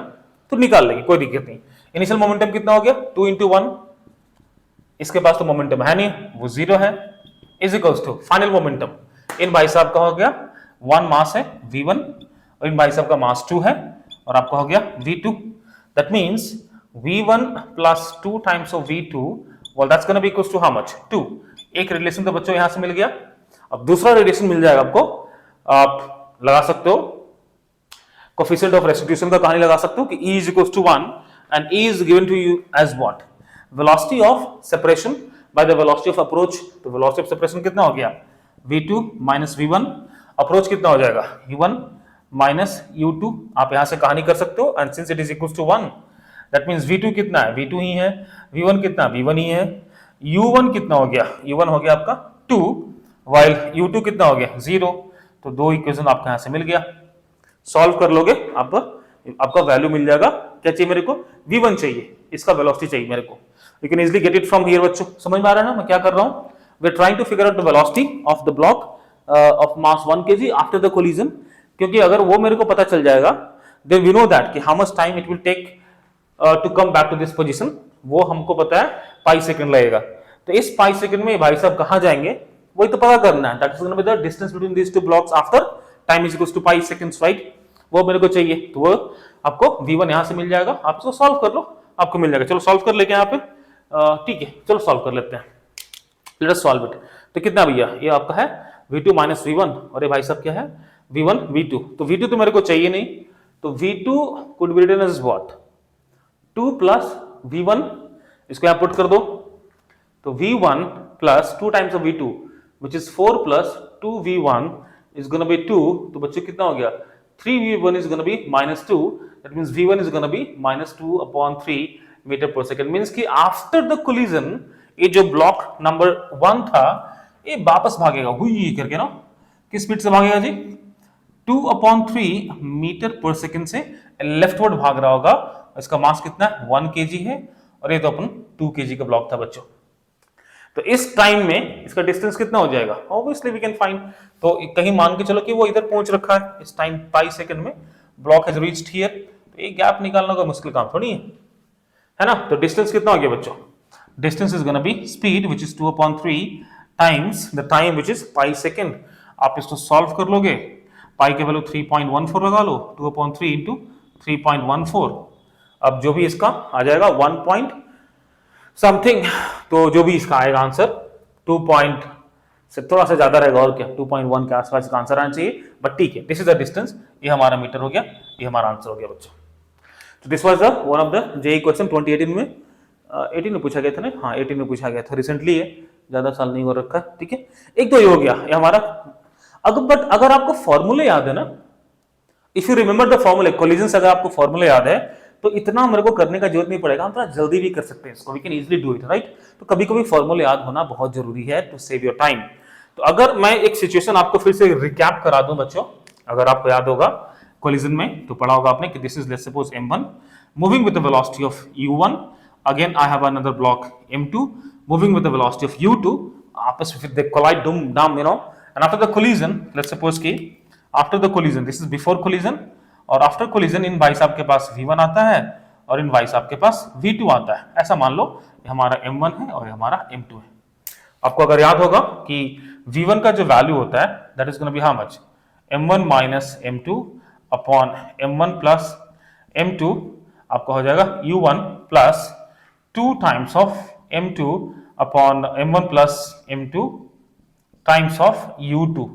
तो निकाल लेंगे, कोई दिक्कत नहीं। इनिशियल मोमेंटम कितना हो गया 2 × 1, इसके पास तो मोमेंटम है नहीं, वो 0 है, is equals to final momentum, इन भाई साहब का हो गया 1 मास है v1 और इन भाई साहब का मास 2 है, और आपका हो गया v2, that means v1 plus 2 times of v2, well that's going to be equals to how much 2। एक रिलेशन तो बच्चों यहां से मिल गया, अब दूसरा रिलेशन मिल जाएगा आपको, आप लगा सकते हो कोफिशिएंट ऑफ रेस्टिट्यूशन का कहानी लगा सकते हो कि E is equals to 1 and E is given to you as what, velocity of separation by the velocity of approach। तो velocity of separation कितना हो गया v2 minus v1, अप्रोच कितना हो जाएगा u1 minus u2, आप यहां से कहानी कर सकते हो, and since it is equals to 1 that means v2 कितना है v2 ही है, v1 कितना v1 ही है, u1 कितना हो गया u1 हो गया आपका 2 while u2 कितना हो गया 0, तो दो इक्वेशन आपको यहां से मिल गया। सॉल्व कर लोगे आपका वैल्यू मिल जाएगा, क्या चाहिए मेरे को v1 चाहिए, इसका वेलोसिटी चाहिए मेरे को, you can easily get it from here. बच्चों समझ में आ रहा है ना मैं क्या कर रहा हूं, we are trying to figure out the velocity of the block of mass 1 kg after the collision, क्योंकि अगर वो मेरे को पता चल जाएगा देन वी नो दैट कि how much time it will take to come back to this position, वो हमको पता है पाई सेकंड लगेगा। तो इस पाई सेकंड में भाई साहब कहां जाएंगे वही तो पता करना है, that is gonna be the distance between these two blocks after time is equals to pi seconds, right. वो मेरे को चाहिए, तो वो आपको v1 यहां से मिल जाएगा, आप इसको सॉल्व कर लो आपको मिल जाएगा। चलो सॉल्व कर लेके यहाँ पे, ठीक है चलो सॉल्व कर लेते हैं, लेट अस सॉल्व इट। तो कितना भैया ये आपका है v2 minus v1, और ये भाई साहब क्या है v1 v2, तो v2 तो मेरे को चाहिए नहीं, तो v2 could be written as what 2 plus v1, इसको यहां पुट कर दो, तो v1 plus 2 times of v2 which is 4 plus 2v1 is going to be 2, तो बच्चों कितना हो गया 3v1 is going to be minus 2, that means v1 is gonna be -2/3 metre per second. Means कि आफ्टर द कोलिजन ये जो block number 1 था ये वापस भागेगा हुई करके ना, किस स्पीड से भागेगा जी? 2/3 मीटर पर सेकंड से लेफ्टवर्ड भाग रहा होगा। इसका मास कितना है? 1 kg है और ये तो अपन 2 kg का ब्लॉक था बच्चों। तो इस टाइम में इसका डिस्टेंस कितना हो जाएगा? Obviously we can find. तो कहीं मान के चलो कि वो इधर पहुंच रखा है इस टाइम पाई सेकंड में, ब्लॉक हैज रीच्ड हियर, तो ये गैप निकालना कोई मुश्किल काम थोड़ी है ना। तो डिस्टेंस कितना हो गया बच्चों? Distance is gonna B speed which is 2/3 times the time which is pi second. आप इसको सॉल्व कर लोगे, पाई के वैल्यू 3.14 लगा लो, 2/3 इंटू 3.14, अब जो भी इसका आ जाएगा 1 पॉइंट समथिंग, तो जो भी इसका आएगा आंसर 2 पॉइंट से थोड़ा सा ज्यादा रहेगा और क्या, 2.1 के आसपास का आंसर आना चाहिए, बट ठीक है, दिस इज द डिस्टेंस। ये हमारा मीटर हो गया, ये हमारा आंसर हो गया बच्चों। तो this was the one of the JEE question 2018 में, 18 में पूछा गया था ना, हाँ 18 में पूछा गया था, रिसेंटली है, ज्यादा साल नहीं हो रखा, ठीक है। एक तो ये हो गया ये हमारा। बट अगर आपको फॉर्मूले याद है ना, इफ यू रिमेंबर द फॉर्मूले कोलिजन से, अगर आपको फॉर्मूले याद है तो इतना मेरे को करने का जरूरत नहीं पड़ेगा, हम थोड़ा जल्दी भी कर सकते हैं इसको, we can easily do it, right. तो कभी कभी फॉर्मूले याद होना बहुत जरूरी है टू सेव योर टाइम। तो अगर मैं एक सिचुएशन आपको फिर से रिकैप करा दूं बच्चों, अगर आपको याद होगा कोलिजन में तो पढ़ा होगा आपने कि this is let's suppose m1 moving with the velocity of u1, again I have another block m2 moving with the velocity of u2, आपस में दे कोलाइड डम you know, and after the collision let's suppose कि after the collision, this is before collision, और आफ्टर collision इन भाई साहब के पास v1 आता है और इन भाई साहब के पास v2 आता है, ऐसा मान लो ये हमारा m1 है और ये हमारा m2 है। आपको अगर याद होगा कि v1 का जो वैल्यू होता है that is gonna be how much, m1 minus m2 upon m1 plus m2, आपका हो जाएगा u1 plus 2 times of m2 upon m1 plus m2 times of u2।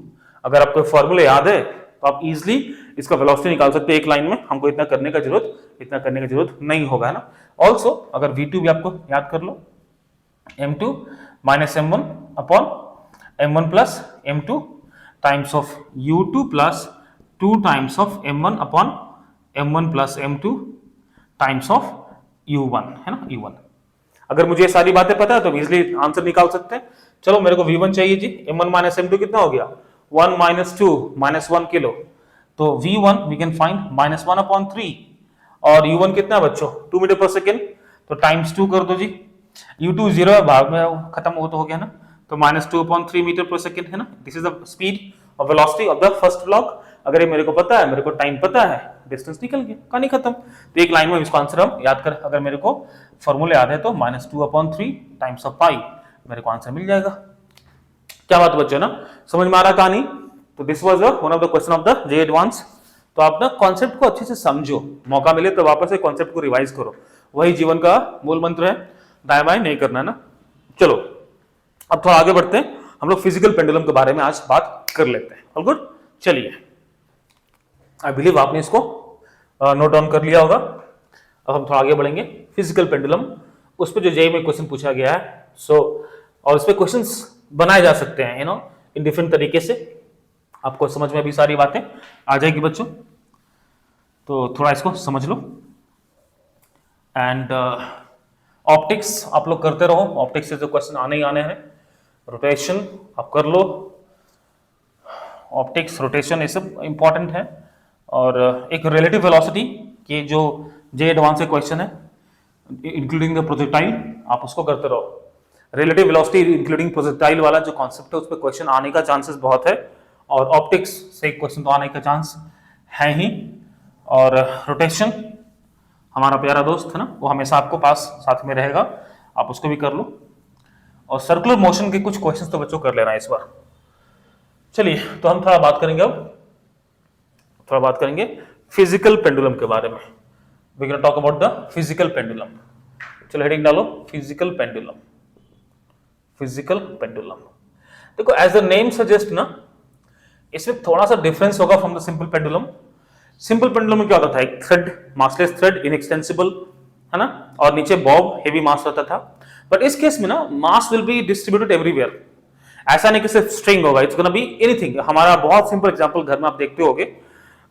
अगर आपको फॉर्मूला याद है तो आप इजीली इसका वेलोसिटी निकाल सकते हैं एक लाइन में, हमको इतना करने का जरूरत नहीं होगा, है ना। ऑल्सो अगर v2 भी आपको याद कर लो, m2 minus m1 upon m1 plus m2 times of u2 plus 2 times of m1 upon m1 plus m2 times of u1, है ना, u1। अगर मुझे ये सारी बातें पता है तो इजीली आंसर निकाल सकते हैं। चलो मेरे को v1 चाहिए जी, m1 माइनस m2 कितना हो गया, 1 माइनस 2 माइनस 1 किलो, तो v1 वी कैन फाइंड -1/3, और u1 कितना है बच्चों 2 मीटर पर सेकेंड, तो टाइम्स 2 कर दो जी, u2 0 है, भाग में खत्म हो तो हो गया ना, तो -2/3 मीटर पर सेकेंड, है ना। दिस इज द स्पीड और velocity of the first block. अगर ये मेरे को पता है, मेरे को टाइम पता है, डिस्टेंस निकल गया, कहानी खत्म। तो एक लाइन में इसका आंसर हम याद कर, अगर मेरे को फॉर्मूले याद है तो -2/3 टाइम्स ऑफ पाई, मेरे को आंसर मिल जाएगा। क्या बात बच्चों ना, समझ में आ रहा कहानी। तो this was one of the question of the JEE advance. तो आप ना कॉन्सेप्ट को अच्छे से समझो, मौका मिले तो वापस से कॉन्सेप्ट को रिवाइज करो, वही जीवन का मूल मंत्र है, दाएं बाएं नहीं करना है ना। चलो अब थोड़ा आगे बढ़ते हैं, हम लोग फिजिकल पेंडुलम के बारे में आज बात कर लेते हैं। ऑल गुड, चलिए, आई बिलीव आपने इसको नोट डाउन कर लिया होगा। अब हम थोड़ा आगे बढ़ेंगे, फिजिकल पेंडुलम, उस पर जो जेईई में क्वेश्चन पूछा गया है, और इस पे क्वेश्चंस बनाए जा सकते हैं, यू नो, इन डिफरेंट तरीके से। आपको समझ में भी सारी बातें आ जाएगी बच्चों, तो थोड़ा इसको समझ लो। एंड ऑप्टिक्स आप लोग करते रहो, ऑप्टिक्स से जो क्वेश्चन आने ही आने हैं। रोटेशन आप कर लो, ऑप्टिक्स रोटेशन ये सब इंपॉर्टेंट है। और एक रिलेटिव वेलोसिटी के जो जेईई एडवांस से क्वेश्चन है, इंक्लूडिंग द प्रोजेक्टाइल, आप उसको करते रहो। रिलेटिव वेलोसिटी इंक्लूडिंग प्रोजेक्टाइल वाला जो कॉन्सेप्ट है उस पर क्वेश्चन आने का चांसेस बहुत है, और ऑप्टिक्स से क्वेश्चन तो आने का चांस है ही। और रोटेशन हमारा प्यारा दोस्त है ना, वो हमेशा आपको पास साथ में रहेगा, आप उसको भी कर लो। और सर्कुलर मोशन के कुछ क्वेश्चंस तो बच्चों कर लेना इस बार। चलिए, तो हम थोड़ा बात करेंगे, अब थोड़ा बात करेंगे फिजिकल पेंडुलम के बारे में। We can talk about the physical pendulum. चलो हेडिंग डालो, फिजिकल पेंडुलम। फिजिकल पेंडुलम, देखो एज द नेम सजेस्ट ना, इसमें थोड़ा सा डिफरेंस होगा from the simple pendulum. Simple pendulum में क्या होता था, एक थ्रेड, मासलेस थ्रेड, इनएक्सटेंसिबल, है ना, और नीचे बॉब, हेवी मास रहता था। बट इस केस में ना, mass will be distributed everywhere. ऐसा नहीं कि सिर्फ स्ट्रिंग होगा, इट्स गोना बी एनीथिंग। हमारा बहुत सिंपल एग्जांपल घर में आप देखते होगे,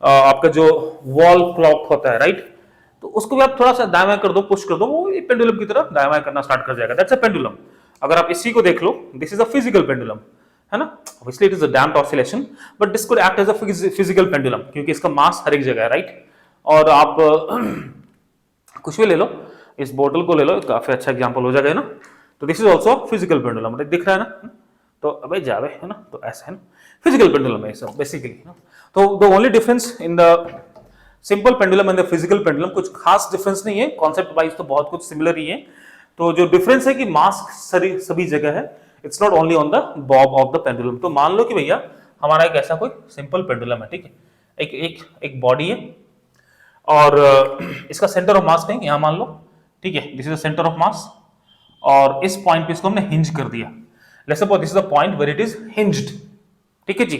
आपका जो वॉल क्लॉक होता है, राइट, तो उसको भी आप थोड़ा सा दाएं बाएं कर दो, पुश कर दो, वो पेंडुलम की तरफ दाएं बाएं करना स्टार्ट कर जाएगा। That's a pendulum. अगर आप इसी को देख लो, this is a physical pendulum, है ना। Obviously it is a damped oscillation, but this could act as a physical pendulum, क्योंकि इसका मास हर एक जगह है, राइट। और आप कुछ भी ले लो, इस बोतल को ले लो, काफी अच्छा एग्जांपल हो जाएगा ना। तो this is also physical pendulum, दिख रहा है ना। तो अबे जावे, है ना, तो ऐसा है ना, फिजिकल पेंडुलम है सब बेसिकली। तो the only difference in the simple pendulum and the physical pendulum, कुछ खास डिफरेंस नहीं है, कॉन्सेप्ट वाइज तो बहुत कुछ सिमिलर ही है। तो जो डिफरेंस है कि मास सभी जगह है, it's not only on the Bob of the pendulum. तो मान लो कि भैया हमारा एक ऐसा कोई सिंपल पेंडुलम है, ठीक है, एक बॉडी है, और इसका सेंटर ऑफ मास कहीं यहां मान लो, ठीक है, this is the centre of mass, और इस पॉइंट पे इसको हमने हिंज कर दिया। Let's suppose this is the point where it is hinged, ठीक है जी।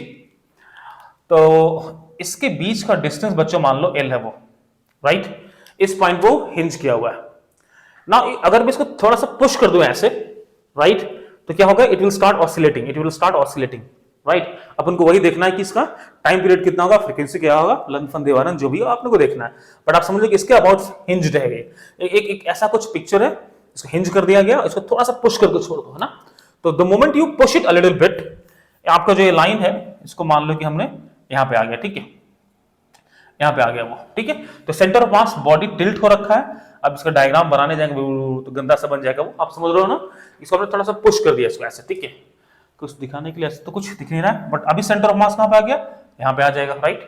तो इसके बीच का डिस्टेंस बच्चों मान लो L है वो, राइट। इस पॉइंट को हिंज किया हुआ है ना। अगर मैं इसको थोड़ा सा पुश कर दूं ऐसे, राइट, तो क्या होगा, it will start oscillating, right. अपन को वही देखना है कि इसका टाइम पीरियड कितना होगा, फ्रीक्वेंसी क्या होगा, लन फन देवानंद जो भी हो आपने को देखना है। बट आप समझ लो कि इसके अबाउट हिंज्ड है ये, एक ऐसा कुछ पिक्चर है, इसको हिंज कर दिया गया, इसको थोड़ा सा पुश करके छोड़ दो, है ना। तो the moment you push it a little bit, आपका जो ये लाइन है, इसको मान लो कि हमने यहां पे आ गया, ठीक है, यहां पे आ गया वो, ठीक है। तो centre of mass body tilt हो रखा है। अब इसका डायग्राम बनाने जाएंगे तो गंदा सा बन जाएगा वो, आप समझ रहे हो ना। इसको हमने थोड़ा सा पुश कर दिया इसको ऐसे, ठीक है, कुछ दिखाने के लिए ऐसे तो कुछ दिख नहीं रहा है, बट अभी सेंटर ऑफ मास कहां पे आ गया, यहां पे आ जाएगा, राइट,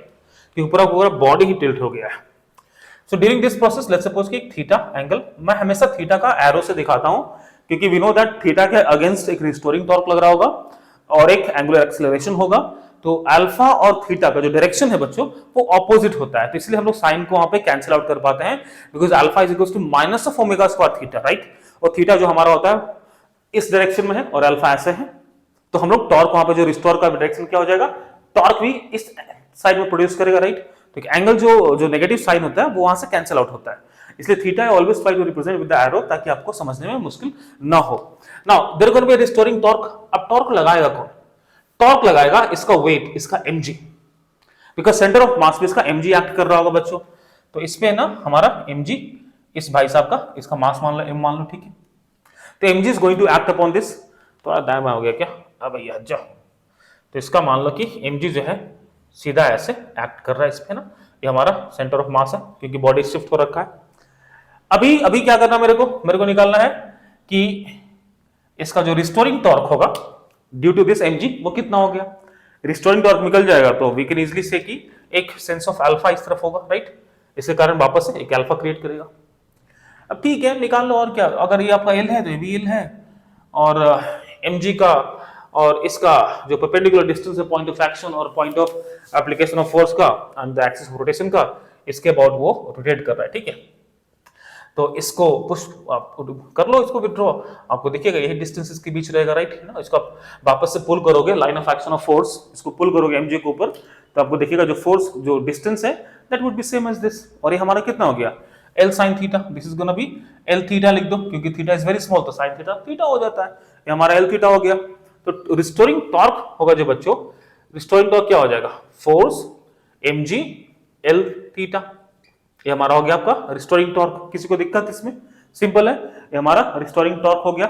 क्योंकि पूरा बॉडी ही टिल्ट हो गया है। So during this process let's suppose कि एक थीटा एंगल, मैं हमेशा थीटा का एरो से दिखाता हूं, क्योंकि वी नो दैट थीटा के अगेंस्ट एक रिस्टोरिंग टॉर्क लग रहा होगा और एक एंगुलर एक्सेलरेशन होगा। तो अल्फा और थीटा का जो डायरेक्शन है बच्चों, वो ऑपोजिट होता है, तो इसलिए हम लोग साइन को वहां पे कैंसिल आउट कर पाते हैं, because alpha is equal to minus of omega square theta, right. और थीटा जो हमारा होता है इस डायरेक्शन में है और अल्फा ऐसे है, तो हम लोग टॉर्क वहां पे जो रिस्टोर का डायरेक्शन क्या हो जाएगा, टॉर्क भी इस साइड में प्रोड्यूस करेगा, राइट। तो एंगल जो नेगेटिव साइन होता है वो वहां से कैंसिल आउट होता है, इसलिए theta I always try to represent with the arrow, ताकि आपको समझने में मुश्किल ना हो। Now there going to be restoring torque. अब टॉर्क लगाएगा कौन, टॉर्क लगाएगा इसका वेट, इसका mg, because centre of mass पे इसका mg एक्ट कर रहा होगा बच्चों। तो इसमें ना हमारा mg, इस भाई साहब का, इसका मास मान लो m मान लो, ठीक है। तो mg is going to act upon this, थोड़ा दाएं बाएं हो गया क्या, अब भैया जाओ। तो इसका मान लो कि mg जो है सीधा ऐसे एक्ट कर रहा है इस पे ना, ये हमारा सेंटर ऑफ मास है, क्योंकि बॉडी शिफ्ट हो रखा है। अभी क्या करना मेरे को निकालना है कि इसका जो रिस्टोरिंग टॉर्क होगा ड्यू टू दिस mg वो कितना हो गया। रिस्टोरिंग टॉर्क निकल जाएगा तो वी कैन इजीली से कि एक सेंस ऑफ अल्फा इस तरफ होगा, राइट। इसके कारण वापस से एक अल्फा क्रिएट करेगा। अब ठीक है, निकाल लो, और क्या, अगर ये आपका L है तो ये भी L है, और mg का और इसका जो परपेंडिकुलर डिस्टेंस है, पॉइंट ऑफ एक्शन और point of application of force का and the axis of rotation का, इसके अबाउट वो रोटेट कर रहा है, ठीक है। तो इसको पुश आप कर लो, इसको विड्रॉ, आपको देखिएगा यही डिस्टेंस इसके बीच रहेगा, राइट ना। इसको आप वापस से पुल करोगे, line of action of force, इसको पुल करोगे mg के ऊपर, तो आपको देखिएगा जो फोर्स, जो डिस्टेंस है, that would be same as this. और ये हमारा कितना हो गया, L sin थीटा, this is gonna be L theta लिख दो, क्योंकि थीटा इज वेरी स्मॉल, तो sin थीटा थीटा हो जाता है, ये हमारा L थीटा हो गया। तो रिस्टोरिंग टॉर्क होगा जो बच्चों, रिस्टोरिंग टॉर्क क्या हो जाएगा, फोर्स mg L थीटा, ये हमारा हो गया आपका रिस्टोरिंग टॉर्क। किसी को दिक्कत इसमें, सिंपल है, ये हमारा रिस्टोरिंग टॉर्क हो गया।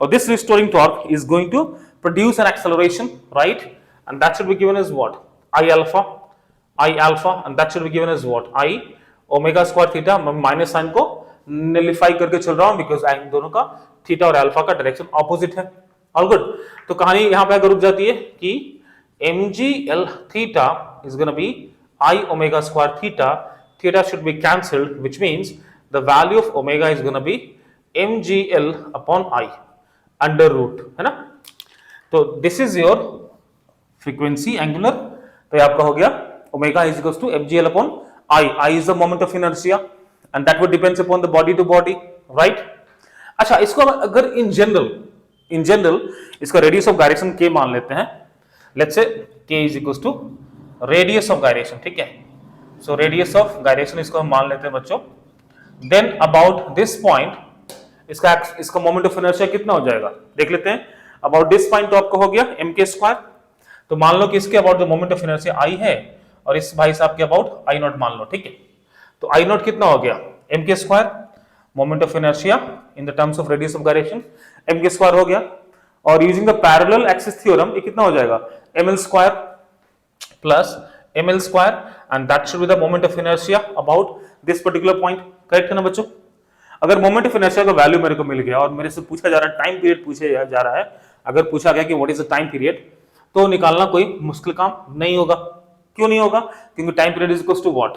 और this restoring torque is going to produce an acceleration, right, and that should be given as what, I alpha, and that should be given as what, I omega square theta. Minus sine को nullify करके चल रहा हूं, because दोनों का theta और alpha का direction opposite है। All good. तो कहानी यहां पे रुक जाती है कि mg L theta is going to be I omega square theta. Theta should be cancelled, which means the value of omega is going to be mgl upon I under root, है ना। तो this is your frequency angular, तो ये आपका हो गया omega is equals to mgl upon I. I is the moment of inertia and that would depends upon the body to body, right? अच्छा, इसको अगर in general इसका radius of gyration k मान लेते हैं, let's say k is equals to radius of gyration, ठीक है। So radius of gyration इसको हम मान लेते हैं बच्चों। Then about this point इसका moment of inertia कितना हो जाएगा देख लेते हैं। About this point तो आपका हो गया mk स्क्वायर। तो मान लो कि इसके अबाउट जो मोमेंट ऑफ इनर्शिया I है और इस भाई साहब के अबाउट I नॉट मान लो, ठीक है। तो I नॉट कितना हो गया M K square moment of inertia in the terms of radius of gyration, M K square हो गया, और using the parallel axis theorem ये कितना हो जाएगा, M L square plus M L square, and that should be the moment of inertia about this particular point. Correct है ना बच्चों? अगर मोमेंट ऑफ इनर्शिया का वैल्यू मेरे को मिल गया और मेरे से पूछा जा रहा है, टाइम पीरियड पूछा जा रहा है, अगर पूछा गया कि what is the time period, तो निकालना कोई मुश्किल काम नहीं होगा। क्यों नहीं होगा? क्योंकि time period is equals to what,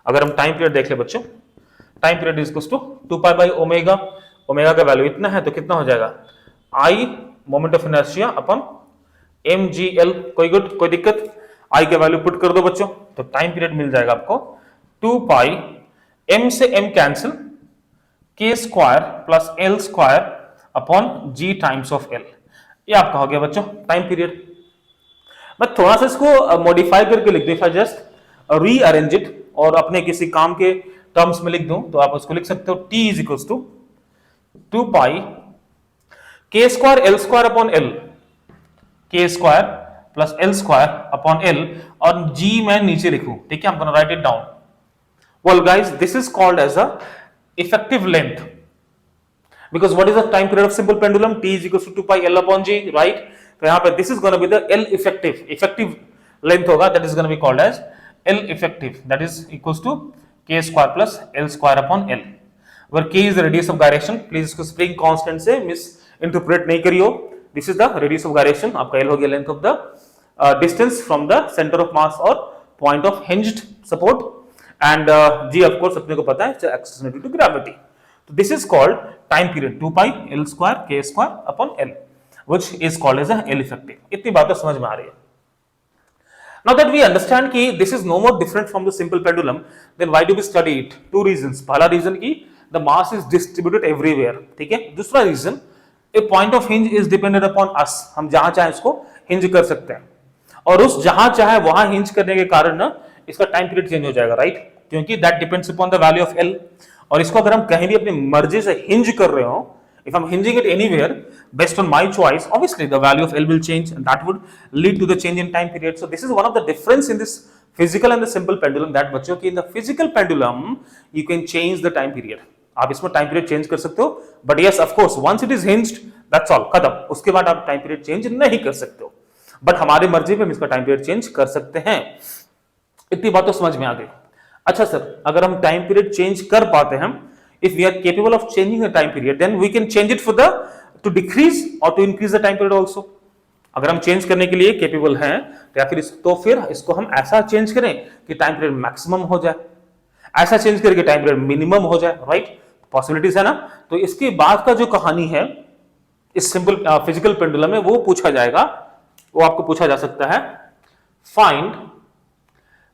अगर हम टाइम पीरियड देख ले बच्चों, time period is equals to 2 pi by omega, omega का वैल्यू इतना है तो कितना हो जाएगा, आई मोमेंट ऑफ इनर्शिया अपन एम जी एल। कोई दिक्कत? आई का वैल्यू पुट कर दो बच्चों, तो टाइम पीरियड मिल जाएगा आपको 2 पाई, एम से M cancel, K square plus L square upon G times of L. ये आपका हो गया बच्चों टाइम पीरियड। मैं थोड़ा सा इसको मॉडिफाई करके लिख दूं, if I just rearrange it और अपने किसी काम के टर्म्स में लिख दूं, तो आप उसको लिख सकते हो T is equals to 2 pi K square L square upon L, K square plus L square upon L, और G मैं नीचे लिखूं, ठीक है, I'm gonna write it down. Well guys, this is called as a effective length, because what is the time period of simple pendulum? T is equals to 2 pi L upon G, right? तो यहाँ पे this is going to be the L effective length होगा, that is going to be called as L effective, that is equals to K square plus L square upon L, where K is the radius of gyration. Please इसको spring constant से misinterpret नहीं करियो, this is the radius of gyration, आपका L हो गया length of the distance from the center of mass or point of hinged support, and G of course अपने को पता है, it's acceleration due to gravity. So this is called time period 2 pi L square K square upon L, which is called as a L effective. इतनी बातें समझ में आ रही है? Now that we understand कि this is no more different from the simple pendulum, then why do we study it? Two reasons. पहला reason कि the mass is distributed everywhere, ठीक है? दूसरा reason, a point of hinge is dependent upon us. हम जहां चाहे इसको hinge कर सकते हैं, और उस जहां चाहे वहां hinge करने के कारण ना इसका टाइम पीरियड चेंज हो जाएगा, राइट? क्योंकि that depends upon the value of L, और इसको अगर हम कहीं भी अपनी मर्जी से hinge कर रहे हो, if I'm hinging it anywhere based on my choice, obviously the value of L will change, and that would lead to the change in time period. So this is one of the difference in this physical and the simple pendulum, that बच्चों की in the physical pendulum you can change the time period. आप इसमें time period change कर सकते हो, but yes of course once it is hinged that's all, खत्म, उसके बाद आप टाइम पीरियड चेंज नहीं कर सकते हो, बट हमारी मर्जी पे हम इसका टाइम पीरियड चेंज कर सकते हैं। इतनी बात तो समझ में आ गई। अच्छा सर, अगर हम टाइम पीरियड चेंज कर पाते हैं, if we are capable of changing the time period, then we can change it for the to decrease or to increase the time period also. अगर हम चेंज करने के लिए केपेबल हैं, तो या फिर इसको हम ऐसा चेंज करें कि टाइम पीरियड मैक्सिमम हो जाए, ऐसा चेंज करके टाइम पीरियड मिनिमम हो जाए, राइट? पॉसिबिलिटीज है ना। तो इसके बाद का जो कहानी है इस सिंपल फिजिकल पेंडुलम में, वो पूछा जाएगा, वो आपको पूछा जा सकता है, find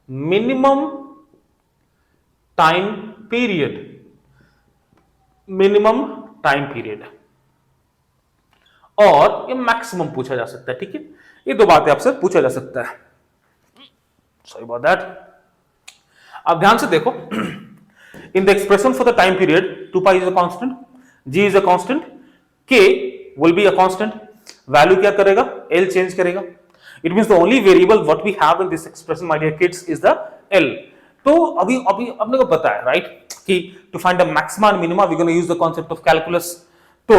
minimum time period, minimum time period, और ये मैक्सिमम पूछा जा सकता है, ठीक है? ये दो बातें आपसे पूछा जा सकता है। Sorry about that. आप ध्यान से देखो, in the expression for the time period 2 pi is a constant, g is a constant, k will be a constant, value क्या करेगा? l चेंज करेगा। It means the only variable what we have in this expression my dear kids is the l। तो अभी अपने को पता है, राइट, कि to find the maxima and minima we gonna use the concept of calculus. तो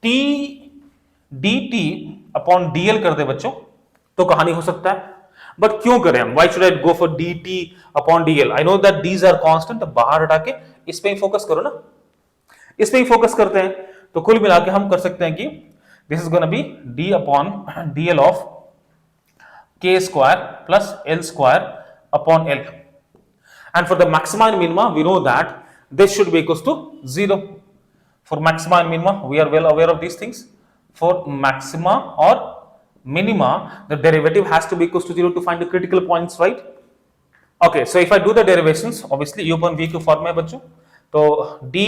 t dt अपॉन dl कर दे बच्चों, तो कहानी हो सकता है, बट क्यों करें हम? Why should I go for dt upon dl? I know that d's are constant, बाहर हटा के इस पे ही फोकस करो ना, इस पे ही फोकस करते हैं। तो कुल मिला के हम कर सकते हैं कि this is gonna B d upon dl of k square plus l square upon l, and for the maxima and minima we know that this should be equals to 0. For maxima and minima we are well aware of these things. For maxima or minima the derivative has to be equals to 0 to find the critical points, right? Okay, so if I do the derivations, obviously u upon v के form में बच्चों, तो d,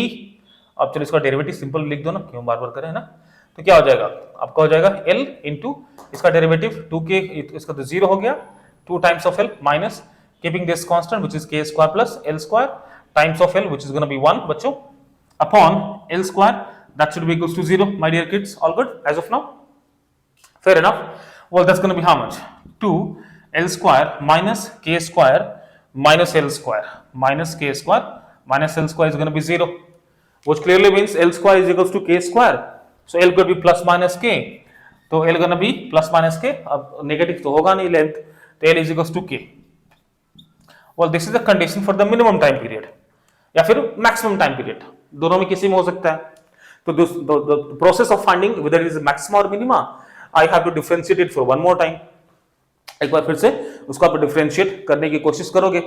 अब चलो इसका derivative simple लिख दो ना, क्यों बार बार करें ना। तो क्या हो जाएगा आपका? हो जाएगा l इंटू इसका डेरिवेटिव 2k, इसका तो 0 हो गया, 2 times of l minus keeping this constant which is k square plus l square times of l which is going to be 1 बच्चों upon l square, that should be equals to 0, my dear kids. All good as of now? Fair enough. Well, that's going to be how much? 2 l square minus k square minus l square minus k square minus L square is going to be 0, which clearly means L square is equals to K square. So L could be plus minus K. तो L going to be plus minus K. अब negative तो होगा नहीं length, तो L is equals to K. Well, this is the condition for the minimum time period या फिर maximum time period. दोनों में किसी में हो सकता है. तो the process of finding whether it is maxima or minima, I have to differentiate it for one more time. एक बार फिर से उसको आप डिफरेंशिएट करने की कोशिश करोगे.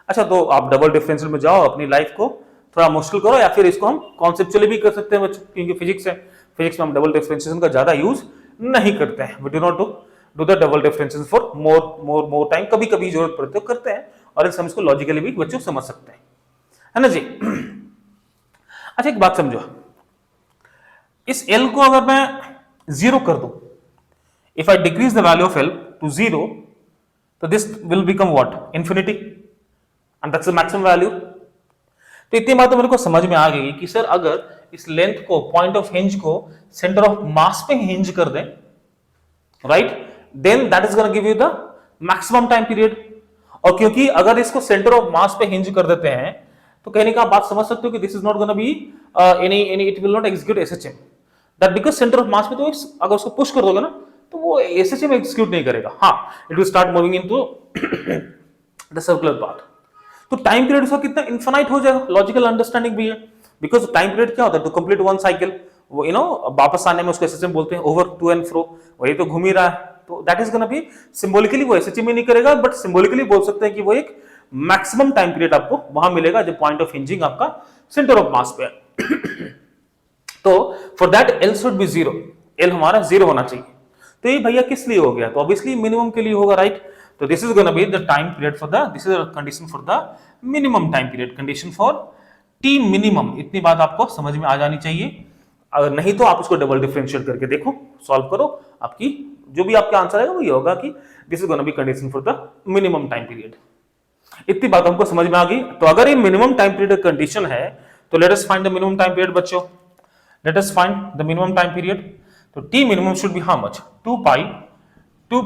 अच्छा, तो आप डबल डिफरेंशियल में जाओ, अपनी लाइफ को थोड़ा मुश्किल करो, या फिर इसको हम कॉन्सेप्चुअली भी कर सकते हैं बच्चों, क्योंकि फिजिक्स है, फिजिक्स में हम डबल डिफरेंशिएशन का ज्यादा यूज नहीं करते हैं. We do not do the double differentiation for more time. कभी कभी जरूरत पड़ती है करते हैं, और इस हम इसको लॉजिकली भी बच्चों समझ सकते हैं, है ना जी. अच्छा, एक बात समझो, इस L को अगर मैं 0 कर दूं, if I decrease the value of L to 0, so this will become what? Infinity, and that's the maximum value. तो इतनी बात तो मेरे को समझ में आ गई कि सर अगर इस लेंथ को, पॉइंट ऑफ हिंज को सेंटर ऑफ मास पे हिंज कर दें, right, then that is gonna give you the maximum time period. और क्योंकि अगर इसको सेंटर ऑफ मास पे हिंज कर देते हैं, तो कहने का आप बात समझ सकते हो कि this is not gonna be any it will not execute SHM. That because centre of mass पे, तो अगर उसको पुश कर दोगे ना, तो वो एसएचएम एग्जीक्यूट नहीं करेगा. हाँ, it will start moving into the circular path. तो टाइम पीरियड उसका कितना इनफाइनाइट हो जाएगा. लॉजिकल अंडरस्टैंडिंग भी है, बिकॉज टाइम पीरियड क्या होता है, टू कंप्लीट वन साइकिल, वो वापस आने में उसको एसएचएम बोलते हैं, ओवर टू एंड फ्रो, वही तो घूम ही रहा है. तो that is gonna B symbolically, वो एसएचएम ही नहीं करेगा, बट सिंबॉलिकली बोल सकते हैं कि वो एक मैक्सिमम टाइम पीरियड आपको वहां मिलेगा जब पॉइंट ऑफ हिंजिंग आपका सेंटर ऑफ मास पे है. तो for that L should be 0, L हमारा 0 होना चाहिए. तो ये भैया किस लिए हो गया, तो ऑब्वियसली मिनिमम के लिए होगा, राइट. तो this is gonna be the time period for the, this is the condition for the minimum time period, condition for T minimum. इतनी बात आपको समझ में आ जानी चाहिए. अगर नहीं तो आप उसको डबल डिफरेंशिएट करके देखो, सॉल्व करो, आपकी जो भी आपका आंसर आएगा वो ये होगा कि this is gonna B condition for the minimum time period. इतनी बात हमको समझ में आ गई. तो अगर ये मिनिमम टाइम पीरियड कंडीशन है, तो let us find the minimum time period बच्चों. Let us find the minimum time period. तो T minimum should be how much, 2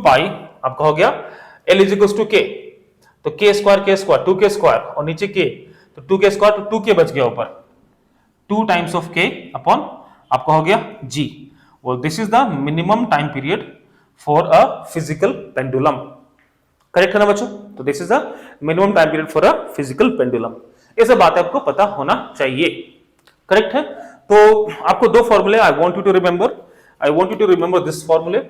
pi आपका हो गया L is equal to K. तो K स्क्वायर 2K स्क्वायर, और नीचे K, तो 2K square, तो 2K बच गया ऊपर, 2 टाइम्स ऑफ K अपॉन आपका हो गया G. well this is the minimum time period for a physical pendulum. Correct है ना बच्चों. तो this is the minimum time period for a physical pendulum. ये सब बातें आपको पता होना चाहिए, करेक्ट है. तो आपको दो फॉर्मूले I want you to remember this फॉर्मूले.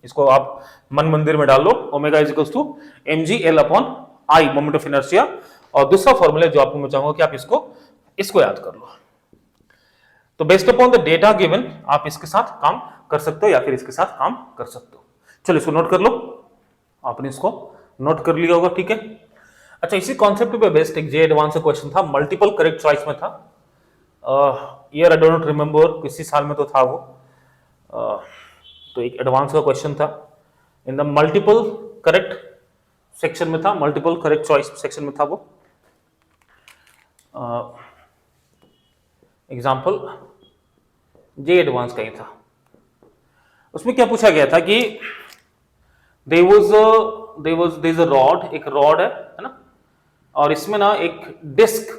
इसको आप मन मंदिर में डाल लो. Omega is equals to mg L अपॉन I, मोमेंट ऑफ इनर्शिया. और दूसरा फॉर्मूला जो आपको मैं चाहूंगा कि आप इसको याद कर लो. तो based upon the data given आप इसके साथ काम कर सकते हो या फिर इसके साथ काम कर सकते हो. चलो इसको नोट कर लो. आपने इसको नोट कर लिया होगा, ठीक है. अच्छा, इसी कॉन्सेप्ट पे बेस्ड एक जे एडवांस का क्वेश्चन था, मल्टीपल करेक्ट चॉइस में था. ईयर आई डोंट रिमेंबर, किसी साल में तो था वो. तो एक एडवांस का क्वेश्चन था, in the multiple correct section में था, मल्टीपल करेक्ट चॉइस सेक्शन में था वो. एग्जाम्पल जे एडवांस का ही था. उसमें क्या पूछा गया था कि there is a rod, एक रॉड है ना, और इसमें ना एक disc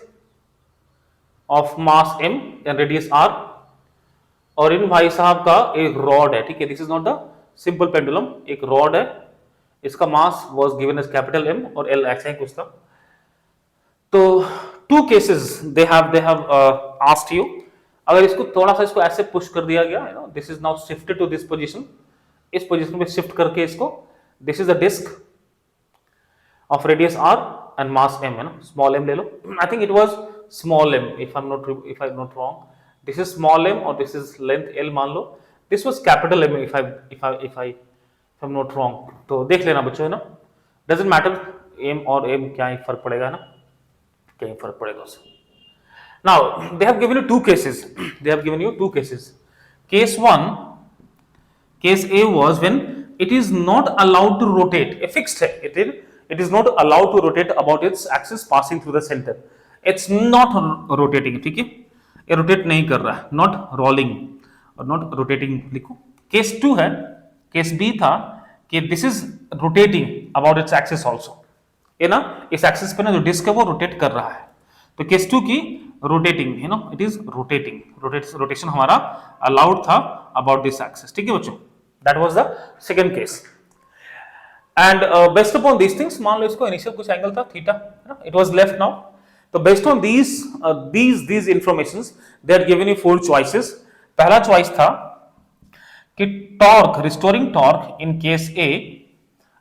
of mass m and radius r, और इन भाई साहब का एक रॉड है, ठीक है. This is not the simple pendulum, एक रॉड है, इसका mass was given as capital M और L ऐसा ही कुछ था. तो two cases they have asked you, अगर इसको थोड़ा सा इसको ऐसे पुश कर दिया गया, this is now shifted to this position, इस पोजीशन पे शिफ्ट करके इसको, this is a disc of radius r and mass m, है ना, स्मॉल m ले लो. I think it was small m if I am not wrong. This is small m और this is length L मान लो. This was capital M if I am not wrong. तो देख लेना बच्चों, है ना, डजंट मैटर m और m क्या ही फर्क पड़ेगा, है ना, क्या ही फर्क पड़ेगा उससे. Now they have given you two cases. Case 1, case A was when it is not allowed to rotate, a fixed है, it is not allowed to rotate about its axis passing through the center. It's not rotating, ठीक है, ये rotate नहीं कर रहा है, not rolling और not rotating लिखो. केस 2 है, केस B था कि this is rotating about its axis also. ये ना इस एक्सिस पे ना जो डिस्क है वो रोटेट कर रहा है. तो केस 2 की rotating, you know it is rotating, rotation हमारा अलाउड था अबाउट दिस एक्सिस, ठीक है बच्चों, that was the second case. And based upon these things, मान लो इसको इनिशियल कुछ एंगल था theta, it was left now, तो based on these informations they are given you 4 choices. पहला चॉइस था कि torque, restoring torque in case A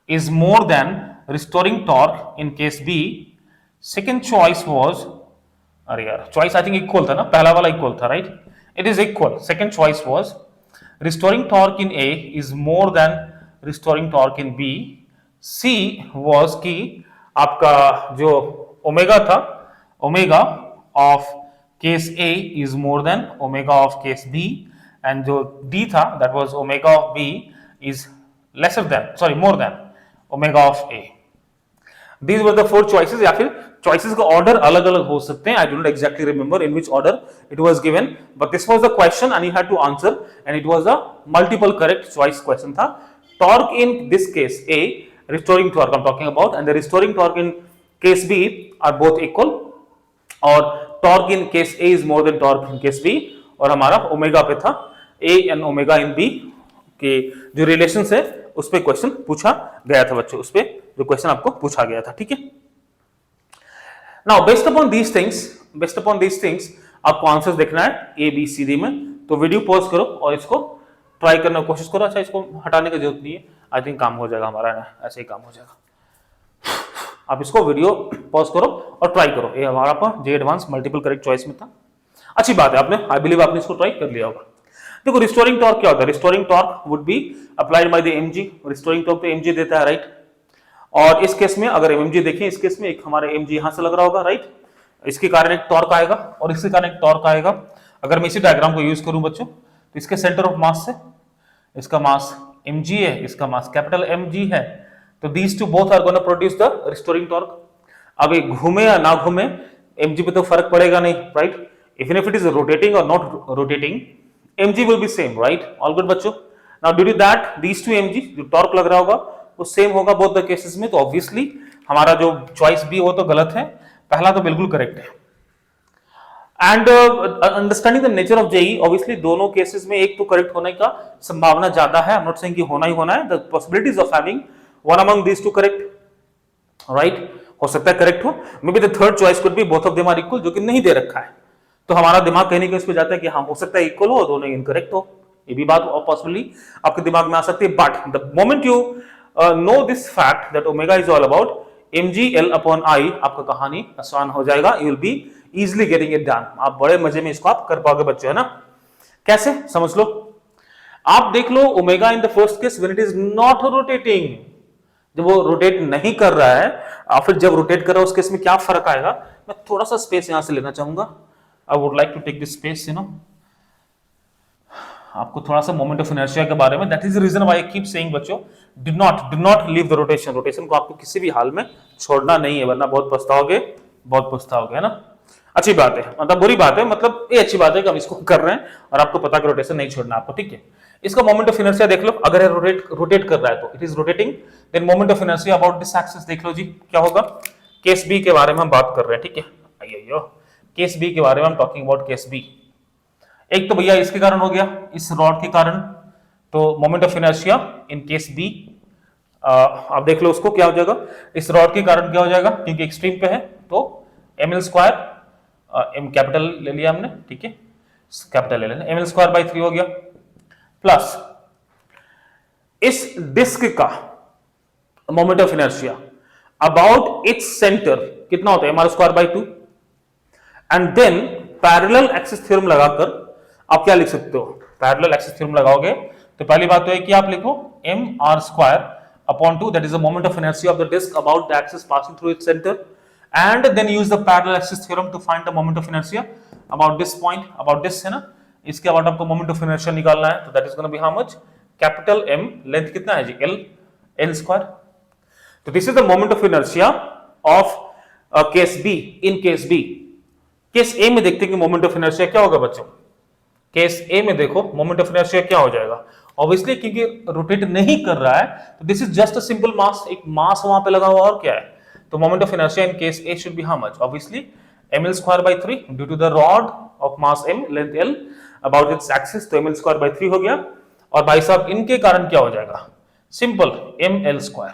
is more than restoring torque in case B. Second choice was, अरे यार choice I think equal था ना, पहला वाला equal था, right, it is equal. Second choice was restoring torque in A is more than restoring torque in B. C was कि आपका जो ओमेगा था, omega of case A is more than omega of case B, and जो D था that was omega of B is lesser than, sorry more than omega of A. These were the 4 choices, या फिर choices का order अलग अलग हो सकते हैं, I do not exactly remember in which order it was given, but this was the question and you had to answer, and it was a multiple correct choice question था। Torque in this case A, restoring torque I'm talking about, and the restoring torque in case B are both equal, और torque in case A is more than torque in case B, और हमारा omega पे था A and omega in B के जो relation है उस पर क्वेश्चन पूछा गया था बच्चों, उस पर जो क्वेश्चन आपको पूछा गया था, ठीक है। Now based upon these things आपको आंसर्स देखना है ए बी सी डी में, तो वीडियो पॉज करो और इसको ट्राई करने की कोशिश करो। अच्छा, इसको हटाने की जरूरत नहीं है, आई थिंक काम हो जाएगा हमारा ना, ऐसे ही काम हो जाएगा। आप इसको वीडियो पॉज करो और ट्राई करो। ये हमारा पर जे एडवांस मल्टीपल करेक्ट चॉइस में था, अच्छी बात है, आपने आई बिलीव आपने इसको ट्राई कर लिया होगा। देखो रिस्टोरिंग टॉर्क क्या होता है, restoring torque would be applied by the MG, restoring torque तो एमजी देता है, राइट। और इस केस में अगर एमजी देखें, इस केस में एक हमारा एमजी यहां से लग रहा होगा, राइट, इसके कारण एक टॉर्क आएगा और इसके कारण एक टॉर्क आएगा। अगर मैं इसी डायग्राम को यूज करूं बच्चों, तो इसके सेंटर ऑफ मास से इसका मास mg है, इसका मास कैपिटल mg है, तो these two both are gonna produce the restoring torque. अब ये घूमे या ना घूमे mg पे तो फर्क पड़ेगा नहीं, right, even if it is rotating और not rotating mg will be same, right, all good बच्चों। now due to that these two mg जो टॉर्क लग रहा होगा वो सेम होगा बोथ द केसेस में, तो ऑब्वियसली हमारा जो चॉइस बी वो तो गलत है, पहला तो बिल्कुल करेक्ट है। And understanding the nature of JEE, obviously दोनों केसेस में एक तो करेक्ट होने का संभावना ज्यादा है, आई एम नॉट सेइंग कि होना ही होना है, the possibilities of having one among these two correct, right, हो सकता है करेक्ट हो, maybe the third choice could be both of them are equal, जो कि नहीं दे रखा है, तो हमारा दिमाग कहने के उस पे जाता है कि हाँ हो सकता है इक्वल हो और दोनों इनकरेक्ट हो, ये भी बात पॉसिबली आपके दिमाग में आ सकती है। But the moment you know this fact that omega is all about mg/l upon I, आपका कहानी आसान हो जाएगा, you will be easily getting it done, आप बड़े मजे में इसको आप कर पाओगे बच्चों, है ना। कैसे समझ लो, आप देख लो omega in the first case when it is not rotating, जब वो रोटेट नहीं कर रहा है और फिर जब रोटेट कर रहा है उस केस में क्या फर्क आएगा। मैं थोड़ा सा स्पेस यहां से लेना चाहूंगा, I would like to take this space, you know, आपको थोड़ा सा मोमेंट ऑफ इनर्शिया के बारे में, that is the reason why I keep saying बच्चों, do not leave the rotation, rotation को आपको किसी भी हाल में छोड़ना नहीं है, वरना बहुत पछताओगे, है ना। अच्छी बात है, मतलब बुरी बात है, मतलब ये अच्छी बात है कि हम इसको कर रहे हैं और आपको पता कि रोटेशन नहीं छोड़ना आपको, ठीक है। इसका मोमेंट ऑफ इनर्शिया देख लो, अगर रोटेट कर रहा है तो it is rotating, then moment of inertia about this axis देख लो जी क्या होगा। केस बी के बारे में हम बात कर रहे हैं, ठीक है, आइए केस बी के बारे में हम टॉकिंग अबाउट केस बी। एक तो भैया इसके कारण हो गया, इस रॉड के कारण, तो moment of inertia in case B आप देख लो उसको क्या हो जाएगा, इस रॉड के कारण क्या हो जाएगा, क्योंकि एक्सट्रीम पे है तो ml², एम कैपिटल ले लिया हमने, ठीक है, कैपिटल ले लेना, ml²/3 हो गया, प्लस इस डिस्क का moment of inertia about its centre कितना होता है, mr²/2, and then parallel axis theorem लगाकर आप क्या लिख सकते हो, पैरेलल एक्सिस थ्योरम लगाओगे तो पहली बात तो है कि आप लिखो mr²/2, that is the moment of inertia of the disk about the axis passing through its center, and then use the parallel axis theorem to find the moment of inertia about this point, about this, है ना। इसके बाद आपको moment of inertia निकालना है, तो that is gonna be how much, capital M, length कितना है जी, l²। तो this is the moment of inertia of case B, in case B. Case A में देखते हैं कि मोमेंट ऑफ इनर्शिया क्या होगा बच्चों, केस ए में देखो मोमेंट ऑफ इनर्शिया क्या हो जाएगा, ऑब्वियसली क्योंकि रोटेट नहीं कर रहा है तो this is just a simple mass, एक मास वहां पे लगा हुआ और क्या है, तो moment of inertia in case A should be how much, obviously ml square by 3 due to the rod of mass m length l about its axis, तो ml square by 3 हो गया। और भाई साहब इनके कारण क्या हो जाएगा, सिंपल ml स्क्वायर।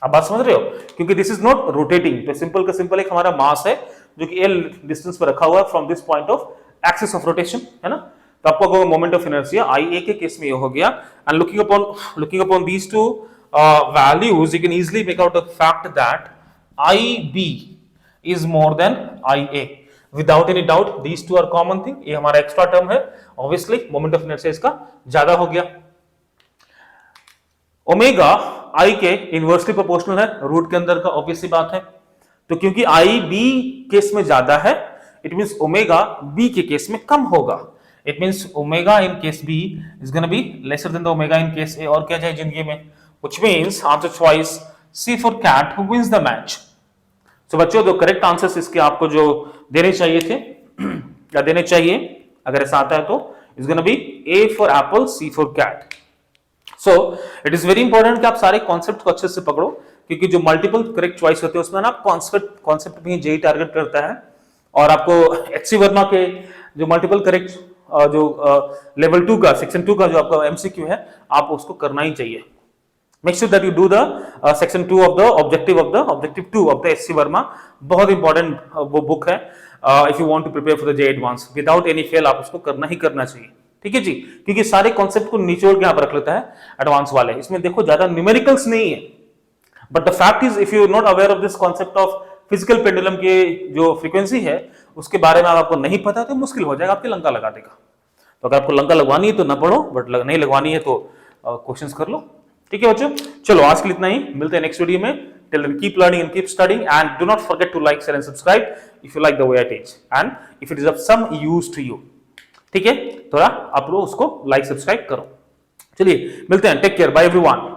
आप बात समझ रहे हो, क्योंकि दिस इज नॉट रोटेटिंग, तो सिंपल का सिंपल एक हमारा मास है जो कि l डिस्टेंस पर रखा हुआ है from this point of axis of rotation, है ना। तो आपको मोमेंट ऑफ इनर्शिया IA के केस में ये हो गया। And looking upon these two values, you can easily make out the fact that IB is more than IA. Without any doubt, these two are common thing. ये हमारा extra term है, obviously moment of inertia इसका ज्यादा हो गया। Omega I के inversely proportional है root के अंदर का, ऑब्वियस सी बात है। तो क्योंकि IB केस में ज्यादा है, इट मींस ओमेगा B के केस में कम होगा। It means omega in case B is going to be lesser than the omega in case A। और क्या चाहिए जिंदगी में, which means answer choice C for cat who wins the match। तो बच्चों जो करेक्ट आंसर्स इसके आपको जो देने चाहिए थे या देने चाहिए, अगर ऐसा आता है तो is gonna B A for apple, C for cat। So it is very important कि आप सारे कॉन्सेप्ट को अच्छे से पकड़ो, क्योंकि जो मल्टीपल करेक्ट चॉइस होते हैं उसमें ना कॉन्सेप्ट भी जेई टारगेट करता है। और आपको एचसी वर्मा के जो मल्टीपल करेक्ट जो लेवल 2 का सेक्शन 2 का जो आपका एमसीक्यू है, आप उसको करना ही चाहिए। Make sure that you do the section 2 of the objective 2 of the HC Verma. बहुत इंपॉर्टेंट वो बुक है if you want to prepare for the J advance, without any fail आप उसको करना ही करना चाहिए, ठीक है जी। क्योंकि सारे कॉन्सेप्ट को निचोड़ के यहाँ पर रख लेता है एडवांस वाले। इसमें देखो ज्यादा न्यूमेरिकल्स नहीं है, but the fact is if you are not aware of this concept of physical pendulum के जो फ्रीक्वेंसी है उसके बारे में आपको नहीं पता तो मुश्किल हो जाएगा, आपकी लंका लगा देगा। तो अगर आपको लंका लगवानी है तो ना पढ़ो, बट नहीं लगवानी है तो क्वेश्चंस कर लो, ठीक है बच्चों। चलो आज के लिए इतना ही, मिलते हैं नेक्स्ट वीडियो में। Till then keep learning and keep studying and do not forget to like, share and subscribe if you like the way I teach and if it is of some use to you, ठीक है। थोड़ा आप लोग उसको like subscribe करो। चलिए मिलते हैं, टेक केयर, बाय एवरीवन।